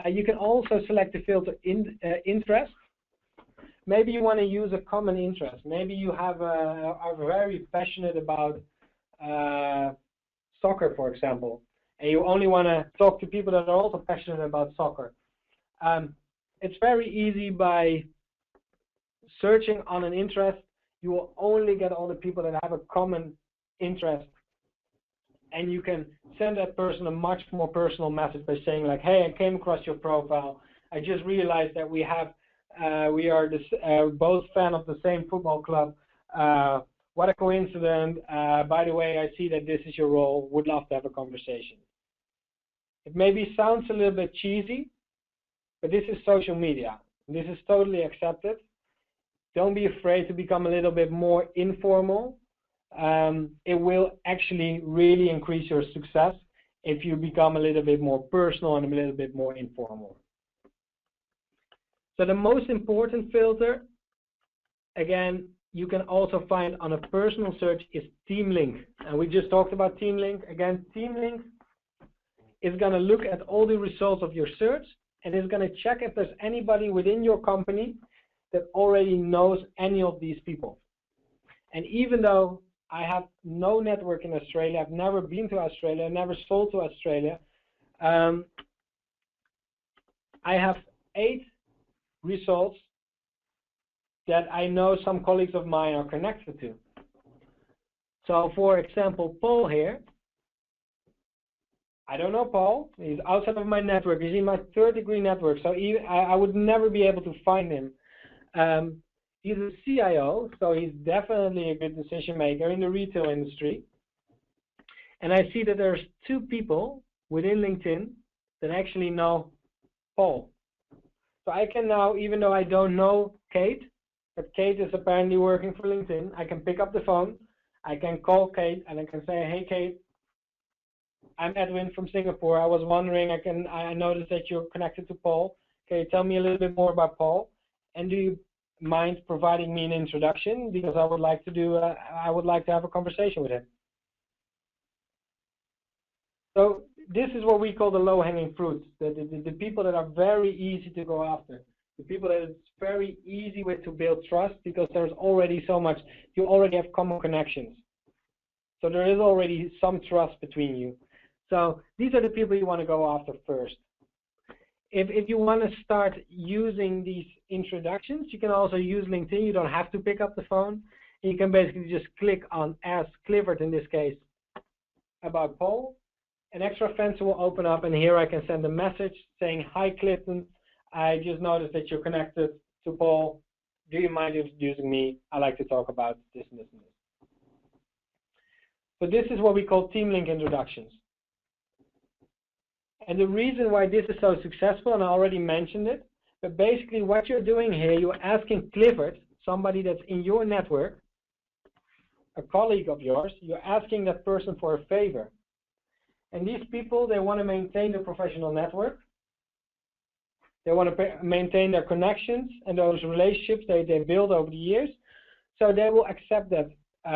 You can also select the filter interest. Maybe you want to use a common interest. Maybe you have are very passionate about soccer, for example, and you only want to talk to people that are also passionate about soccer. It's very easy by searching on an interest. You will only get all the people that have a common interest, and you can send that person a much more personal message by saying like, hey, I came across your profile. I just realized that we are both fan of the same football club. What a coincidence. By the way, I see that this is your role. Would love to have a conversation. It maybe sounds a little bit cheesy, but this is social media. This is totally accepted. Don't be afraid to become a little bit more informal. It will actually really increase your success if you become a little bit more personal and a little bit more informal. So the most important filter, again, you can also find on a personal search is Teamlink. And we just talked about Teamlink. Again, Teamlink is going to look at all the results of your search and is going to check if there's anybody within your company that already knows any of these people. And even though I have no network in Australia, I've never been to Australia, never sold to Australia, I have 8 results that I know some colleagues of mine are connected to. So for example, Paul here, I don't know Paul, he's outside of my network, he's in my 3rd-degree network, so I would never be able to find him. He's a CIO, so he's definitely a good decision maker in the retail industry. And I see that there's 2 people within LinkedIn that actually know Paul. So I can now, even though I don't know Kate, but Kate is apparently working for LinkedIn, I can pick up the phone, I can call Kate, and I can say, hey Kate, I'm Edwin from Singapore. I was wondering, I noticed that you're connected to Paul. Can you tell me a little bit more about Paul? And do you mind providing me an introduction? Because I would like to have a conversation with him. So this is what we call the low-hanging fruit, the people that are very easy to go after, the people that it's very easy with to build trust because there's already so much, you already have common connections. So there is already some trust between you. So these are the people you want to go after first. If you want to start using these introductions, you can also use LinkedIn. You don't have to pick up the phone. You can basically just click on Ask Clifford, in this case, about Paul. An extra fencer will open up, and here I can send a message saying, hi, Clifton. I just noticed that you're connected to Paul. Do you mind introducing me? I'd like to talk about this and this and this. So this is what we call Teamlink introductions. And the reason why this is so successful, and I already mentioned it, but basically what you're doing here, you're asking Clifford, somebody that's in your network, a colleague of yours, you're asking that person for a favor. And these people, they want to maintain their professional network. They want to maintain their connections and those relationships they build over the years. So they will accept that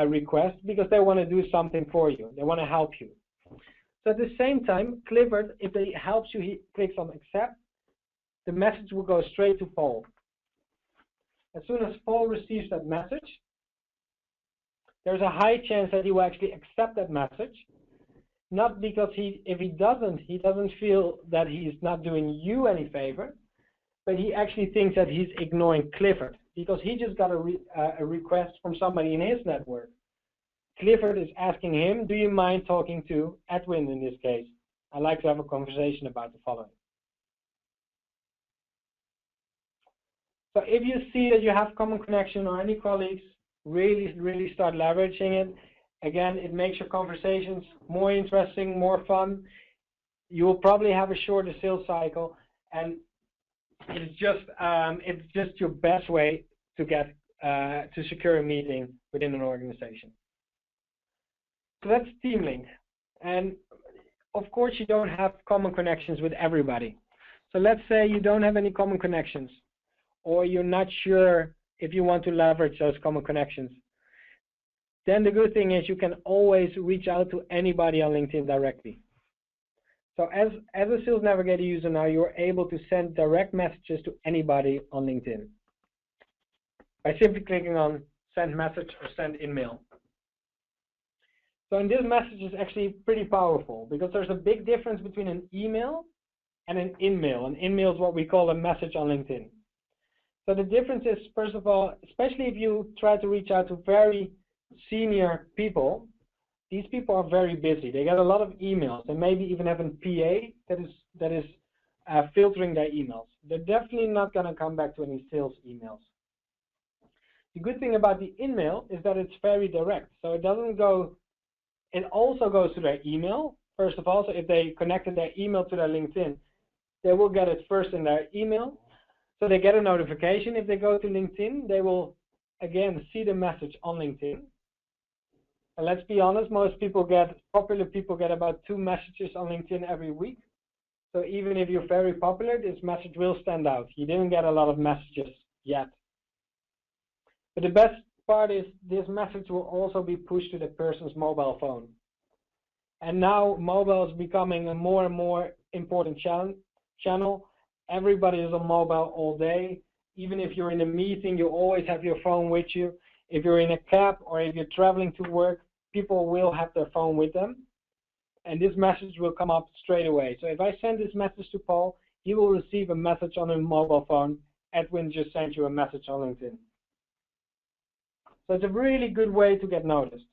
request because they want to do something for you. They want to help you. So at the same time, Clifford, if he helps you, he clicks on accept. The message will go straight to Paul. As soon as Paul receives that message, there's a high chance that he will actually accept that message. Not because if he doesn't feel that he's not doing you any favor, but he actually thinks that he's ignoring Clifford because he just got a request from somebody in his network. Clifford is asking him, do you mind talking to Edwin in this case? I'd like to have a conversation about the following. So if you see that you have common connection or any colleagues, really start leveraging it. Again, it makes your conversations more interesting, more fun. you will probably have a shorter sales cycle, and it's just your best way to get to secure a meeting within an organization. So that's Teamlink, and of course you don't have common connections with everybody. So let's say you don't have any common connections, or you're not sure if you want to leverage those common connections. Then the good thing is you can always reach out to anybody on LinkedIn directly. So as a Sales Navigator user now, you're able to send direct messages to anybody on LinkedIn by simply clicking on send message or send email. So in this message is actually pretty powerful because there's a big difference between an email and an in-mail. An in-mail is what we call a message on LinkedIn. So the difference is, first of all, especially if you try to reach out to very senior people, these people are very busy. They get a lot of emails. They maybe even have a PA that is filtering their emails. They're definitely not going to come back to any sales emails. The good thing about the in-mail is that it's very direct. So it doesn't go, it also goes to their email, first of all. So if they connected their email to their LinkedIn, they will get it first in their email. So they get a notification. If they go to LinkedIn, they will, again, see the message on LinkedIn. And let's be honest, popular people get about 2 messages on LinkedIn every week. So even if you're very popular, this message will stand out. You didn't get a lot of messages yet. But the best part is this message will also be pushed to the person's mobile phone. And now mobile is becoming a more and more important channel. Everybody is on mobile all day. Even if you're in a meeting, you always have your phone with you. If you're in a cab or if you're traveling to work, people will have their phone with them. And this message will come up straight away. So if I send this message to Paul, he will receive a message on his mobile phone. Edwin just sent you a message on LinkedIn. So it's a really good way to get noticed.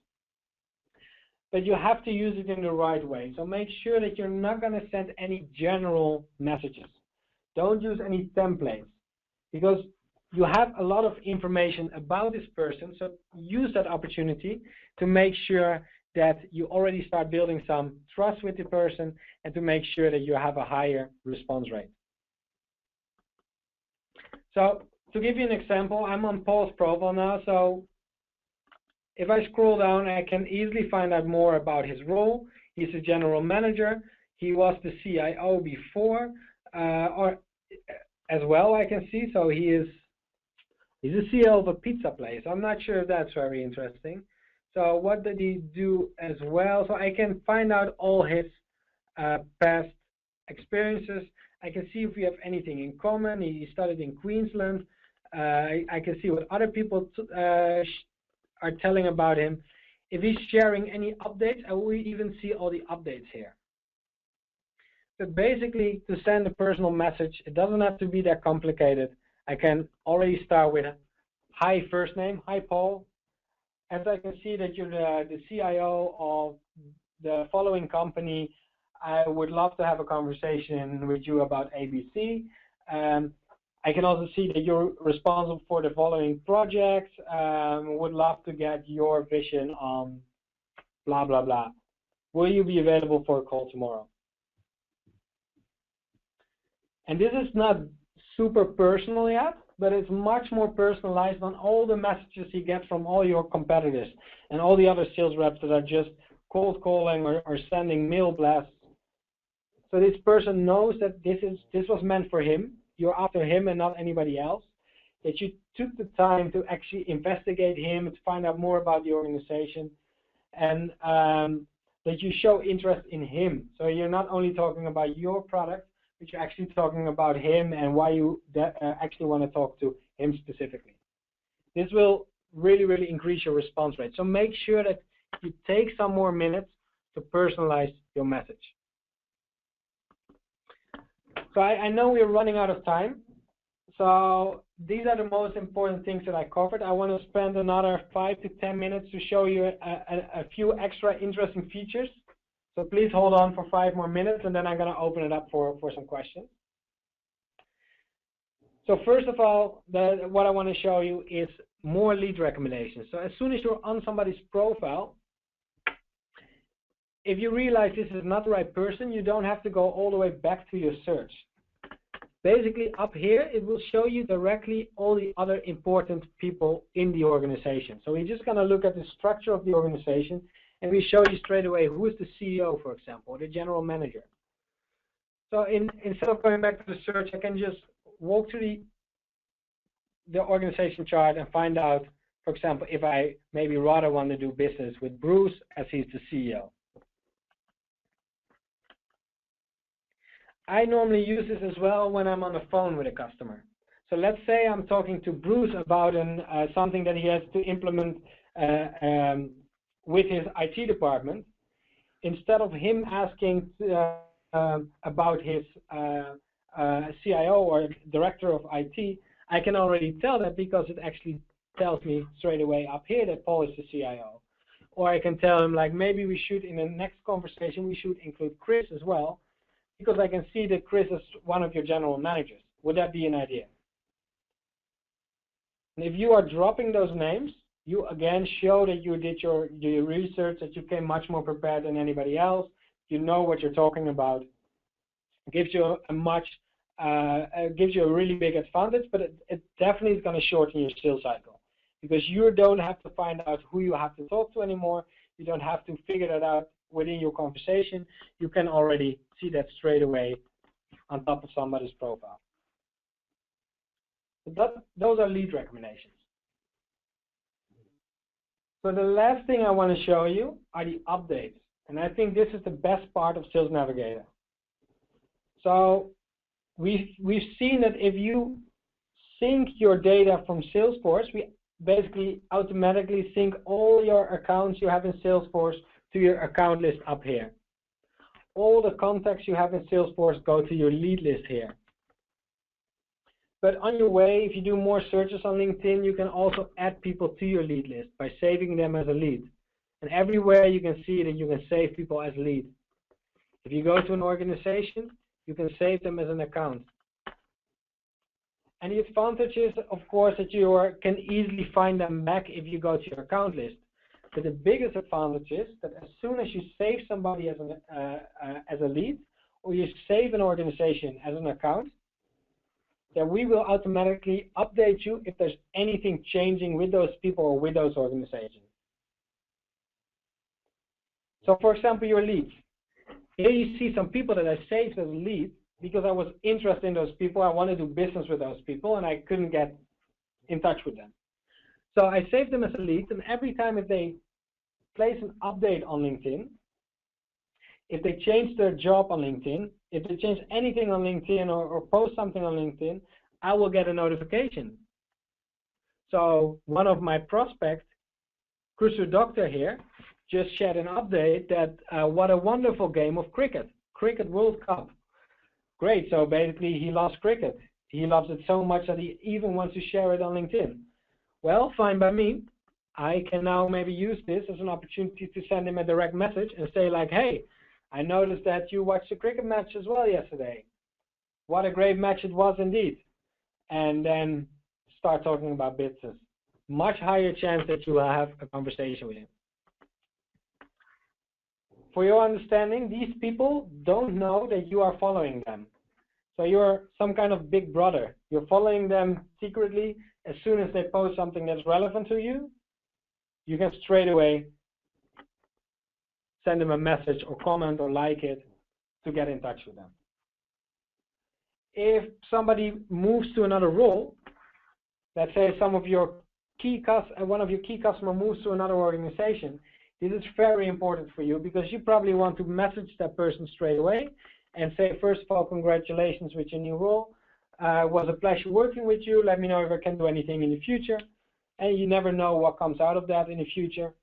But you have to use it in the right way. So make sure that you're not going to send any general messages. Don't use any templates, because you have a lot of information about this person. So use that opportunity to make sure that you already start building some trust with the person and to make sure that you have a higher response rate. So to give you an example, I'm on Paul's profile now. So if I scroll down, I can easily find out more about his role. He's a general manager. He was the CIO before, or as well, I can see. So he's a CEO of a pizza place. I'm not sure if that's very interesting. So what did he do as well? So I can find out all his past experiences. I can see if we have anything in common. He studied in Queensland. I can see what other people are telling about him. If he's sharing any updates, I will even see all the updates here. But basically, to send a personal message, it doesn't have to be that complicated. I can already start with, hi, first name, hi, Paul. As I can see that you're the CIO of the following company, I would love to have a conversation with you about ABC. I can also see that you're responsible for the following projects. Would love to get your vision on blah, blah, blah. Will you be available for a call tomorrow? And this is not super personal yet, but it's much more personalized than all the messages you get from all your competitors and all the other sales reps that are just cold calling or sending mail blasts. So this person knows that this was meant for him. You're after him and not anybody else. That you took the time to actually investigate him, to find out more about the organization, and that you show interest in him. So you're not only talking about your product, but you're actually talking about him and why you actually want to talk to him specifically. This will really, really increase your response rate. So make sure that you take some more minutes to personalize your message. So I know we're running out of time. So these are the most important things that I covered. I want to spend another 5 to 10 minutes to show you a few extra interesting features. So please hold on for 5 more minutes, and then I'm going to open it up for some questions. So first of all, what I want to show you is more lead recommendations. So as soon as you're on somebody's profile, if you realize this is not the right person, you don't have to go all the way back to your search. Basically, up here, it will show you directly all the other important people in the organization. So we're just going to look at the structure of the organization, and we show you straight away who is the CEO, for example, or the general manager. So instead of going back to the search, I can just walk to the organization chart and find out, for example, if I maybe rather want to do business with Bruce as he's the CEO. I normally use this as well when I'm on the phone with a customer. So let's say I'm talking to Bruce about something that he has to implement with his IT department. Instead of him asking about his CIO or director of IT, I can already tell that because it actually tells me straight away up here that Paul is the CIO. Or I can tell him, like, maybe we should, in the next conversation, we should include Chris as well, because I can see that Chris is one of your general managers. Would that be an idea? And if you are dropping those names, you again show that you did your research, that you came much more prepared than anybody else. You know what you're talking about. It gives you a really big advantage, but it definitely is going to shorten your sales cycle, because you don't have to find out who you have to talk to anymore. You don't have to figure that out within your conversation. You can already see that straight away on top of somebody's profile. So those are lead recommendations. So the last thing I want to show you are the updates. And I think this is the best part of Sales Navigator. So we've seen that if you sync your data from Salesforce, we basically automatically sync all your accounts you have in Salesforce to your account list up here. All the contacts you have in Salesforce go to your lead list here. But on your way, if you do more searches on LinkedIn, you can also add people to your lead list by saving them as a lead. And everywhere you can see that you can save people as lead. If you go to an organization, you can save them as an account. And the advantage is, of course, that you can easily find them back if you go to your account list. But the biggest advantage is that as soon as you save somebody as a lead, or you save an organization as an account, then we will automatically update you if there's anything changing with those people or with those organizations. So for example, your leads. Here you see some people that I saved as leads because I was interested in those people. I want to do business with those people, and I couldn't get in touch with them. So I saved them as a lead, and every time if they place an update on LinkedIn, if they change their job on LinkedIn, if they change anything on LinkedIn or post something on LinkedIn, I will get a notification. So one of my prospects, Cruiser Doctor here, just shared an update that what a wonderful game of cricket World Cup. Great, so basically he loves cricket. He loves it so much that he even wants to share it on LinkedIn. Well, fine by me. I can now maybe use this as an opportunity to send him a direct message and say like, hey, I noticed that you watched the cricket match as well yesterday. What a great match it was indeed. And then start talking about business. Much higher chance that you will have a conversation with him. For your understanding, these people don't know that you are following them. So you're some kind of big brother. You're following them secretly. As soon as they post something that's relevant to you, you can straight away send them a message or comment or like it to get in touch with them. If somebody moves to another role, let's say one of your key customer moves to another organization, this is very important for you because you probably want to message that person straight away and say, first of all, congratulations with your new role. It was a pleasure working with you. Let me know if I can do anything in the future. And you never know what comes out of that in the future.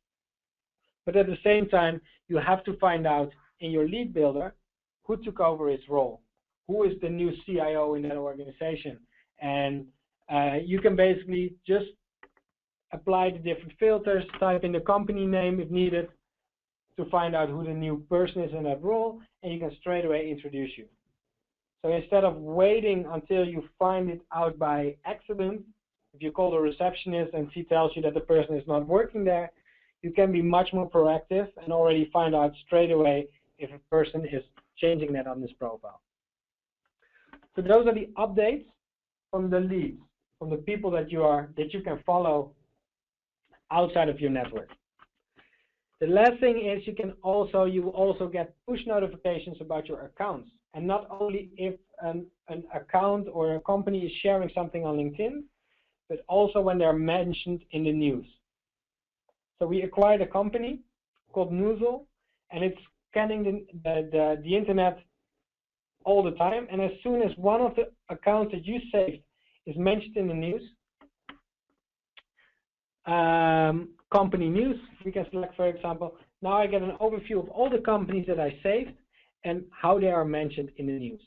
But at the same time, you have to find out in your lead builder who took over his role, who is the new CIO in that organization. And you can basically just apply the different filters, type in the company name if needed to find out who the new person is in that role, and you can straight away introduce you. So instead of waiting until you find it out by accident, if you call the receptionist and she tells you that the person is not working there, you can be much more proactive and already find out straight away if a person is changing that on this profile. So those are the updates from the leads, from the people that you can follow outside of your network. The last thing is you will also get push notifications about your accounts, and not only if an account or a company is sharing something on LinkedIn, but also when they're mentioned in the news. So we acquired a company called Noozle, and it's scanning the internet all the time, and as soon as one of the accounts that you saved is mentioned in the news, company news, we can select, for example, now I get an overview of all the companies that I saved and how they are mentioned in the news.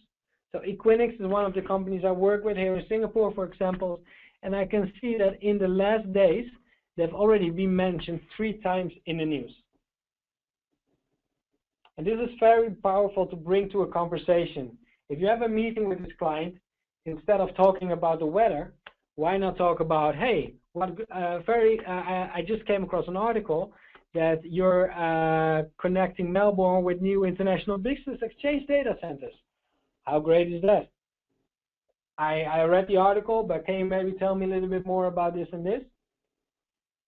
So Equinix is one of the companies I work with here in Singapore, for example, and I can see that in the last days, they've already been mentioned 3 times in the news. And this is very powerful to bring to a conversation. If you have a meeting with this client, instead of talking about the weather, why not talk about, hey, I just came across an article that you're connecting Melbourne with new international business exchange data centers. How great is that? I read the article, but can you maybe tell me a little bit more about this and this?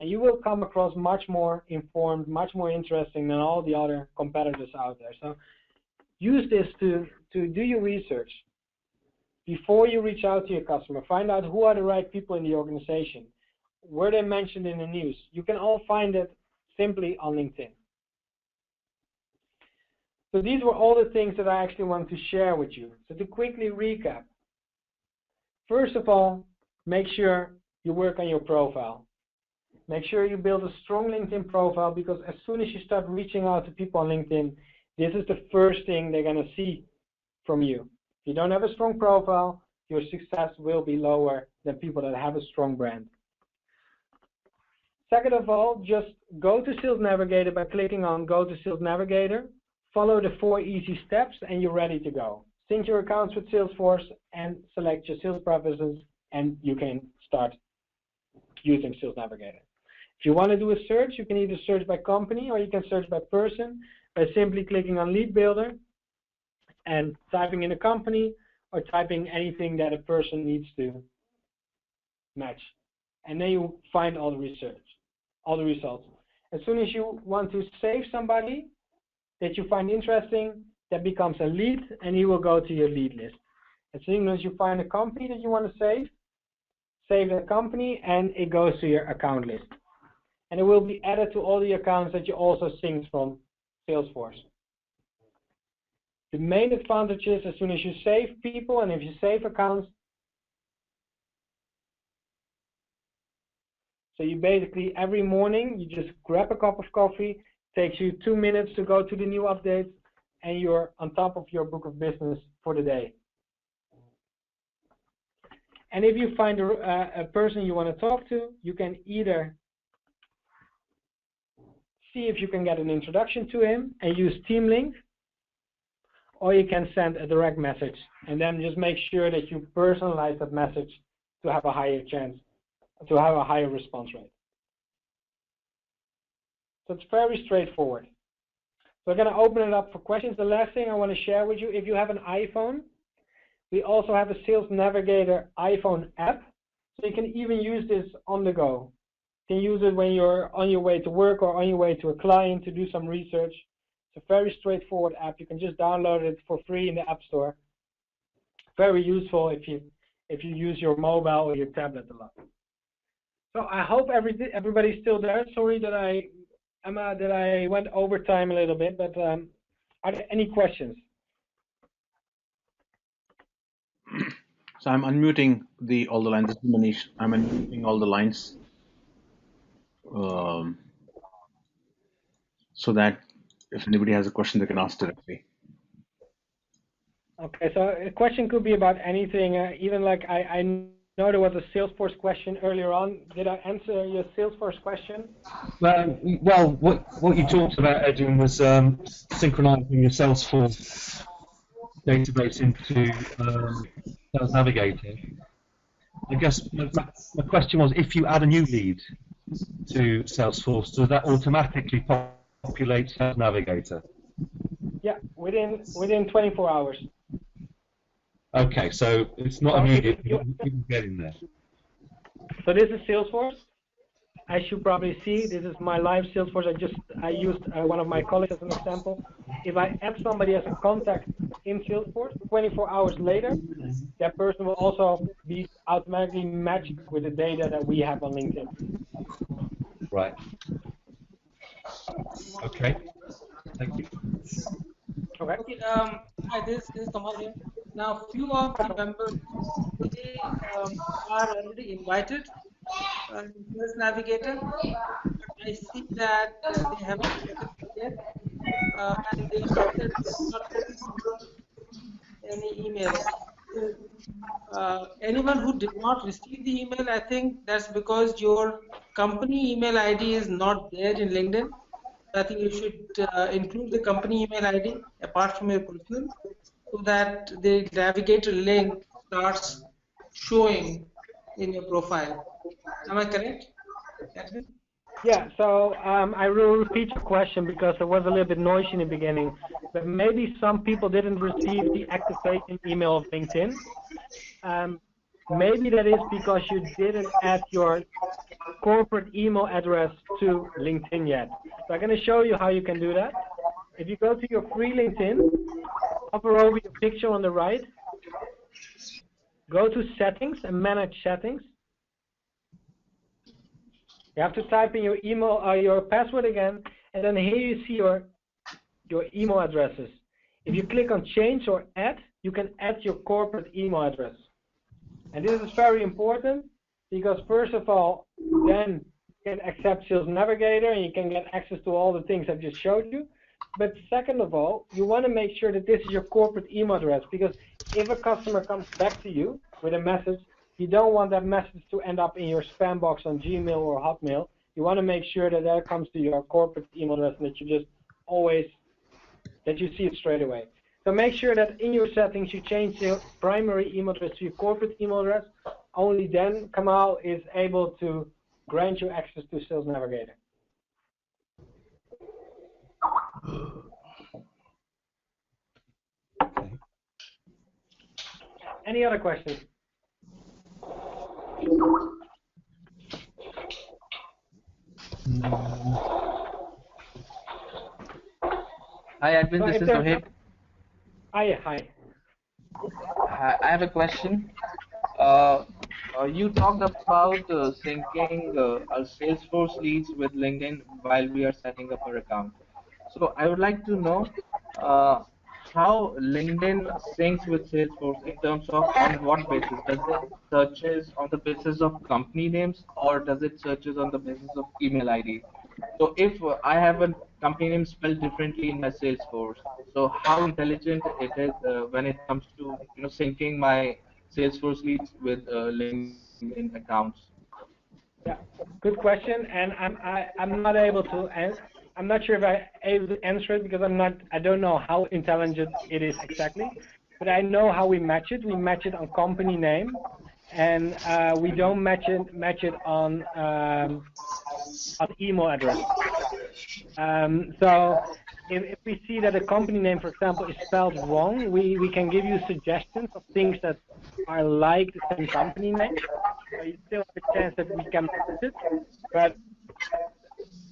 And you will come across much more informed, much more interesting than all the other competitors out there. So use this to do your research. Before you reach out to your customer, find out who are the right people in the organization. Were they mentioned in the news? You can all find it simply on LinkedIn. So these were all the things that I actually wanted to share with you. So to quickly recap, first of all, make sure you work on your profile. Make sure you build a strong LinkedIn profile, because as soon as you start reaching out to people on LinkedIn, this is the first thing they're going to see from you. If you don't have a strong profile, your success will be lower than people that have a strong brand. Second of all, just go to Sales Navigator by clicking on Go to Sales Navigator. Follow the 4 easy steps and you're ready to go. Sync your accounts with Salesforce and select your sales preferences, and you can start using Sales Navigator. If you want to do a search, you can either search by company or you can search by person by simply clicking on Lead Builder and typing in a company or typing anything that a person needs to match. And then you find all the results. As soon as you want to save somebody that you find interesting, that becomes a lead, and he will go to your lead list. As soon as you find a company that you want to save that company, and it goes to your account list. And it will be added to all the accounts that you also synced from Salesforce. The main advantage is as soon as you save people and if you save accounts, so you basically every morning you just grab a cup of coffee, takes you 2 minutes to go to the new updates, and you're on top of your book of business for the day. And if you find a person you want to talk to, you can either see if you can get an introduction to him and use Teamlink, or you can send a direct message and then just make sure that you personalize that message to have a higher chance, to have a higher response rate. So it's very straightforward. So we're going to open it up for questions. The last thing I want to share with you, if you have an iPhone, we also have a Sales Navigator iPhone app, so you can even use this on the go. You can use it when you're on your way to work or on your way to a client to do some research. It's a very straightforward app. You can just download it for free in the App Store. Very useful if you use your mobile or your tablet a lot. So I hope everybody's still there. Sorry that I went over time a little bit, but are there any questions? So I'm unmuting all the lines. This is Manish. I'm unmuting all the lines so that if anybody has a question, they can ask directly. Okay, so a question could be about anything. Even like I know there was a Salesforce question earlier on. Did I answer your Salesforce question? Well, what you talked about, Edwin, was synchronizing your Salesforce database into Sales Navigator. I guess my question was, if you add a new lead, to Salesforce, does that automatically populate Sales Navigator? Yeah, within 24 hours. Okay, so it's not immediate. You can get in there. So this is Salesforce. As you probably see, this is my live Salesforce. I used one of my colleagues as an example. If I add somebody as a contact in Salesforce, 24 hours later, that person will also be automatically matched with the data that we have on LinkedIn. Right. Okay. Thank you. Okay. Okay. Hi, this is Kamal here. Now, few of the members they are already invited to Sales Navigator. I see that they haven't registered yet, and they said that they have not received any email. So, anyone who did not receive the email, I think that's because your company email ID is not there in LinkedIn. I think you should include the company email ID apart from your personal, so that the Navigator link starts showing in your profile. Am I correct, Catherine? Yeah, so I will repeat your question because there was a little bit noisy in the beginning, but maybe some people didn't receive the activation email of LinkedIn. Maybe that is because you didn't add your corporate email address to LinkedIn yet. So I'm going to show you how you can do that. If you go to your free LinkedIn, hover over your picture on the right, go to Settings and Manage Settings. You have to type in your email or your password again, and then here you see your email addresses. If you click on Change or Add, you can add your corporate email address. And this is very important because first of all, then you can accept Sales Navigator and you can get access to all the things I just showed you. But second of all, you want to make sure that this is your corporate email address, because if a customer comes back to you with a message, you don't want that message to end up in your spam box on Gmail or Hotmail. You want to make sure that that comes to your corporate email address and that you just always, that you see it straight away. So make sure that in your settings you change your primary email address to your corporate email address. Only then Kamal is able to grant you access to Sales Navigator. Okay. Any other questions? Hi, Edwin. This is Rohit. Hi. I have a question. You talked about syncing our Salesforce leads with LinkedIn while we are setting up our account. So I would like to know how LinkedIn syncs with Salesforce in terms of on what basis? Does it searches on the basis of company names, or does it searches on the basis of email ID? So if I have a company name spelled differently in my Salesforce, so how intelligent it is when it comes to syncing my Salesforce leads with LinkedIn accounts? Yeah, good question, and I'm not able to answer. I'm not sure if I'm able to answer it because I don't know how intelligent it is exactly, but I know how we match it. We match it on company name, and we don't match it on email address. So if we see that a company name, for example, is spelled wrong, we can give you suggestions of things that are like the same company name. So you still have a chance that we can match it, but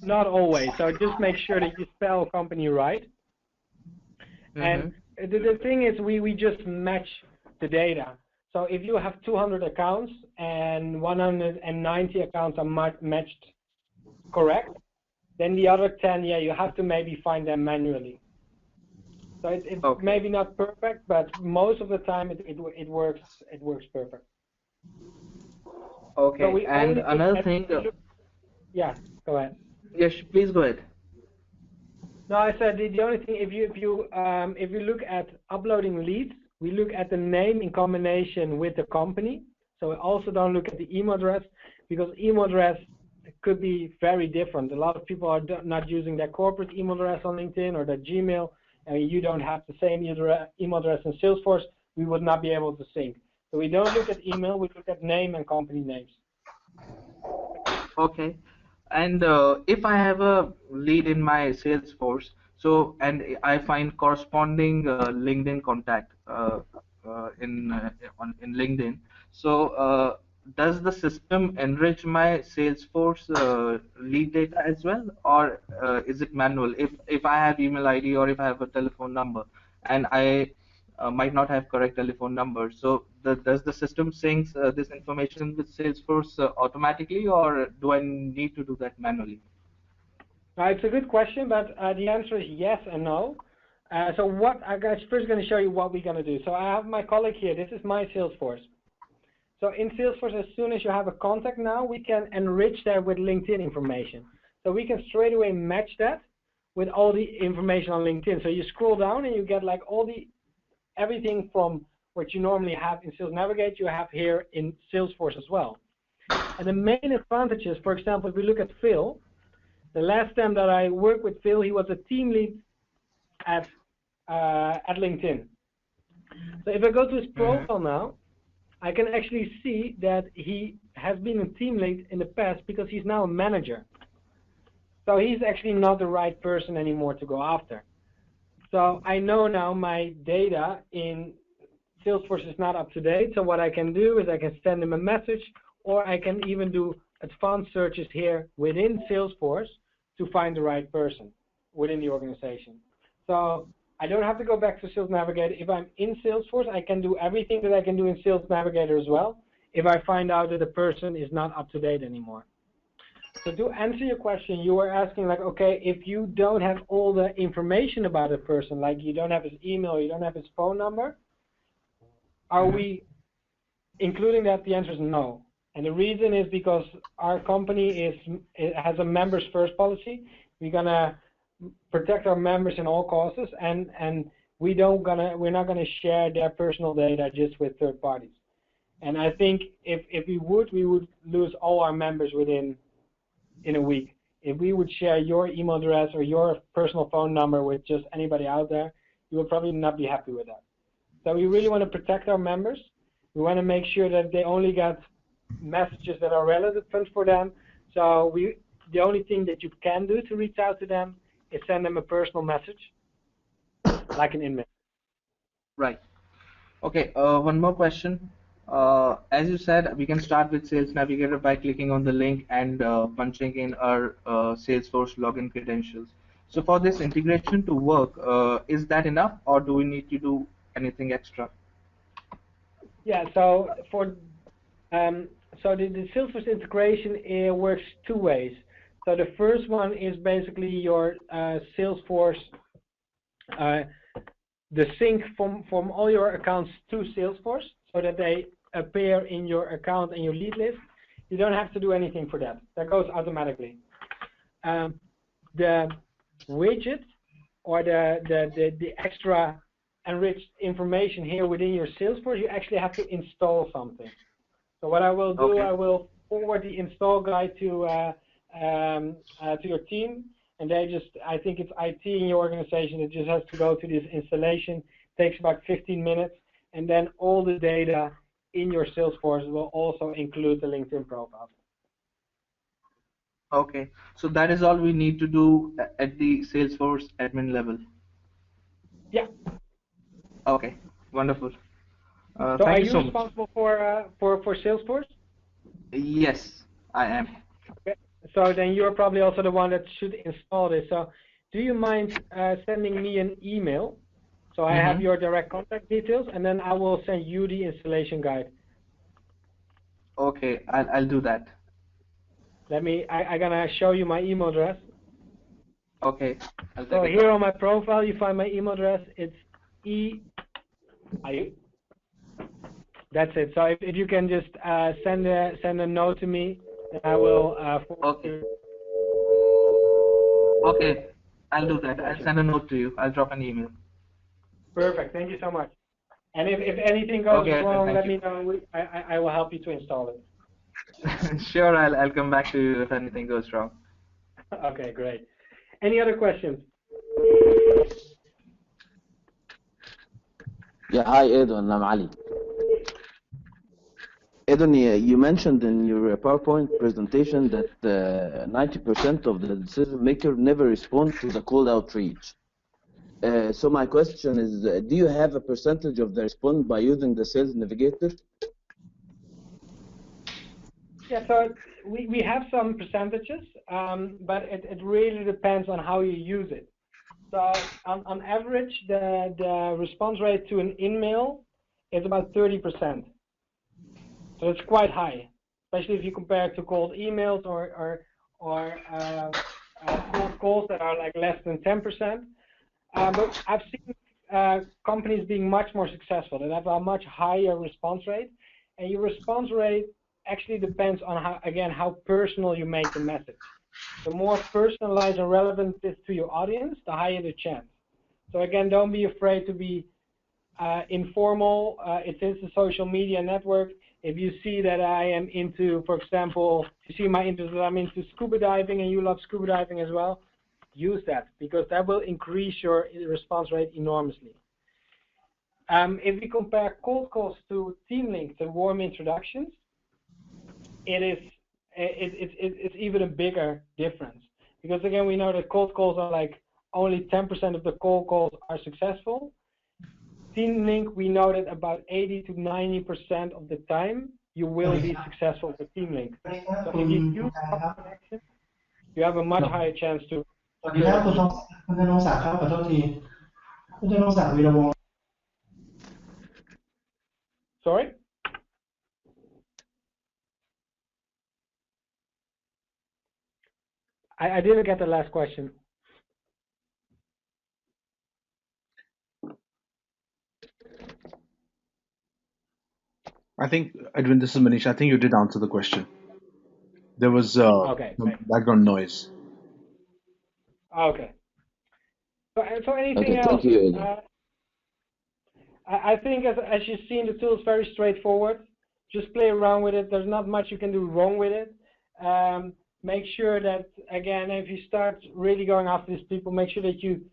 not always. So just make sure that you spell company right. And the thing is, we just match the data. So if you have 200 accounts and 190 accounts are matched correct, then the other 10, yeah, you have to maybe find them manually. So it's okay. Maybe not perfect, but most of the time it works perfect. Okay. So and another thing. Yeah, go ahead. Yes, please go ahead. No, I said the only thing, if you look at uploading leads, we look at the name in combination with the company. So we also don't look at the email address, because email address could be very different. A lot of people are not using their corporate email address on LinkedIn or their Gmail, and you don't have the same email address in Salesforce. We would not be able to sync. So we don't look at email, we look at name and company names. Okay. And if I have a lead in my Salesforce, so and I find corresponding LinkedIn contact in LinkedIn, so does the system enrich my Salesforce lead data as well, or is it manual? If I have email ID or if I have a telephone number, and I might not have correct telephone number. So does the system sync this information with Salesforce automatically, or do I need to do that manually? It's a good question, but the answer is yes and no. So what I'm first going to show you what we're going to do. So I have my colleague here. This is my Salesforce. So in Salesforce, as soon as you have a contact now, we can enrich that with LinkedIn information. So we can straight away match that with all the information on LinkedIn. So you scroll down and you get like everything from what you normally have in Sales Navigator, you have here in Salesforce as well. And the main advantages, for example, if we look at Phil, the last time that I worked with Phil, he was a team lead at LinkedIn. So if I go to his profile now, I can actually see that he has been a team lead in the past because he's now a manager. So he's actually not the right person anymore to go after. So I know now my data in Salesforce is not up to date. So what I can do is I can send him a message, or I can even do advanced searches here within Salesforce to find the right person within the organization. So I don't have to go back to Sales Navigator. If I'm in Salesforce, I can do everything that I can do in Sales Navigator as well if I find out that the person is not up to date anymore. So to answer your question, you were asking like, okay, if you don't have all the information about a person, like you don't have his email, you don't have his phone number, are we including that? The answer is no. And the reason is because our company has a members first policy. We're gonna protect our members in all causes, and we're not gonna share their personal data just with third parties. And I think if we would lose all our members in a week. If we would share your email address or your personal phone number with just anybody out there, you would probably not be happy with that. So we really want to protect our members. We want to make sure that they only get messages that are relevant for them. So the only thing that you can do to reach out to them is send them a personal message, like an email. Right. Okay, one more question. As you said, we can start with Sales Navigator by clicking on the link and punching in our Salesforce login credentials. So for this integration to work, is that enough, or do we need to do anything extra? Yeah, so the Salesforce integration works two ways. So the first one is basically your Salesforce, the sync from all your accounts to Salesforce, so that they appear in your account and your lead list. You don't have to do anything for that. That goes automatically. The widget or the extra enriched information here within your Salesforce, you actually have to install something. So what I will do, okay, I will forward the install guide to your team, and I think it's IT in your organization that just has to go to this installation. It takes about 15 minutes, and then all the data in your Salesforce will also include the LinkedIn profile. Okay, so that is all we need to do at the Salesforce admin level. Yeah. Okay, wonderful. So are you responsible for Salesforce? Yes, I am. Okay. So then you're probably also the one that should install this. So do you mind sending me an email? So I have your direct contact details, and then I will send you the installation guide. Okay, I'll do that. I'm gonna show you my email address. Okay. So here on my profile, you find my email address. It's That's it. So if you can just send a note to me, and I will Okay. Okay, I'll do that. I'll send a note to you. I'll drop an email. Perfect. Thank you so much. And if anything goes wrong, let me know. I will help you to install it. Sure, I'll come back to you if anything goes wrong. Okay, great. Any other questions? Yeah, hi Edwin, I'm Ali. Edwin, you mentioned in your PowerPoint presentation that 90% of the decision maker never respond to the cold outreach. So my question is, do you have a percentage of the response by using the Sales Navigator? Yeah, so we have some percentages, but it really depends on how you use it. So on average, the response rate to an email is about 30%. So it's quite high, especially if you compare it to cold emails or cold calls that are like less than 10%. But I've seen companies being much more successful. They have a much higher response rate, and your response rate actually depends on how personal you make the message. The more personalized and relevant it is to your audience, the higher the chance. So again, don't be afraid to be informal. It is a social media network. If you see that I am into, for example, you see my interest that I'm into scuba diving and you love scuba diving as well, use that, because that will increase your response rate enormously. If we compare cold calls to Teamlink, the warm introductions, it's even a bigger difference, because again, we know that cold calls are like only 10% of the cold calls are successful. Teamlink, we know that about 80 to 90% of the time you will be successful with Teamlink. So if you use connection, you have a much higher chance to. Sorry? I didn't get the last question. I think, Edwin, this is Manish. I think you did answer the question. There was some background noise. Okay. So anything Okay, else? thank you. I think as you've seen, the tool is very straightforward. Just play around with it. There's not much you can do wrong with it. Make sure that, again, if you start really going after these people, make sure that you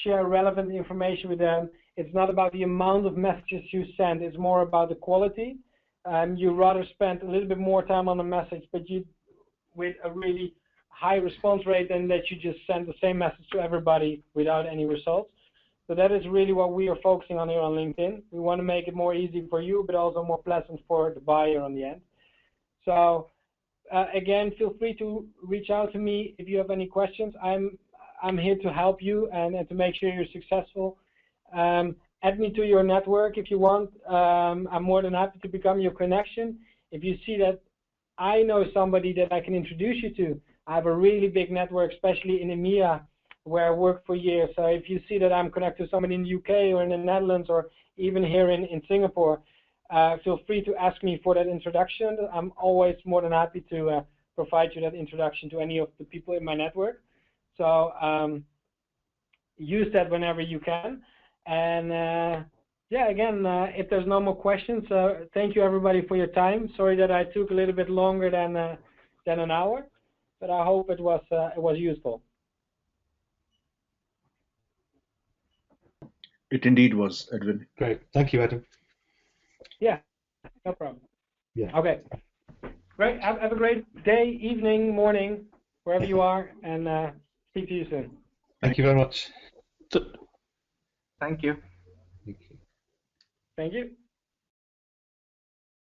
share relevant information with them. It's not about the amount of messages you send. It's more about the quality. You rather spend a little bit more time on the message, but you with a really high response rate than that you just send the same message to everybody without any results. So that is really what we are focusing on here on LinkedIn. We want to make it more easy for you, but also more pleasant for the buyer on the end. So again, feel free to reach out to me if you have any questions. I'm here to help you and to make sure you're successful. Add me to your network if you want. I'm more than happy to become your connection. If you see that I know somebody that I can introduce you to, I have a really big network, especially in EMEA, where I worked for years. So if you see that I'm connected to somebody in the UK or in the Netherlands or even here in Singapore, feel free to ask me for that introduction. I'm always more than happy to provide you that introduction to any of the people in my network. So use that whenever you can. And yeah, again, if there's no more questions, thank you everybody for your time. Sorry that I took a little bit longer than an hour, but I hope it was useful. It indeed was, Edwin. Great. Thank you, Edwin. Yeah, no problem. Yeah. Okay. Great. Have a great day, evening, morning, wherever you are, and speak to you soon. Thank you very much. Thank you. Thank you. Thank you.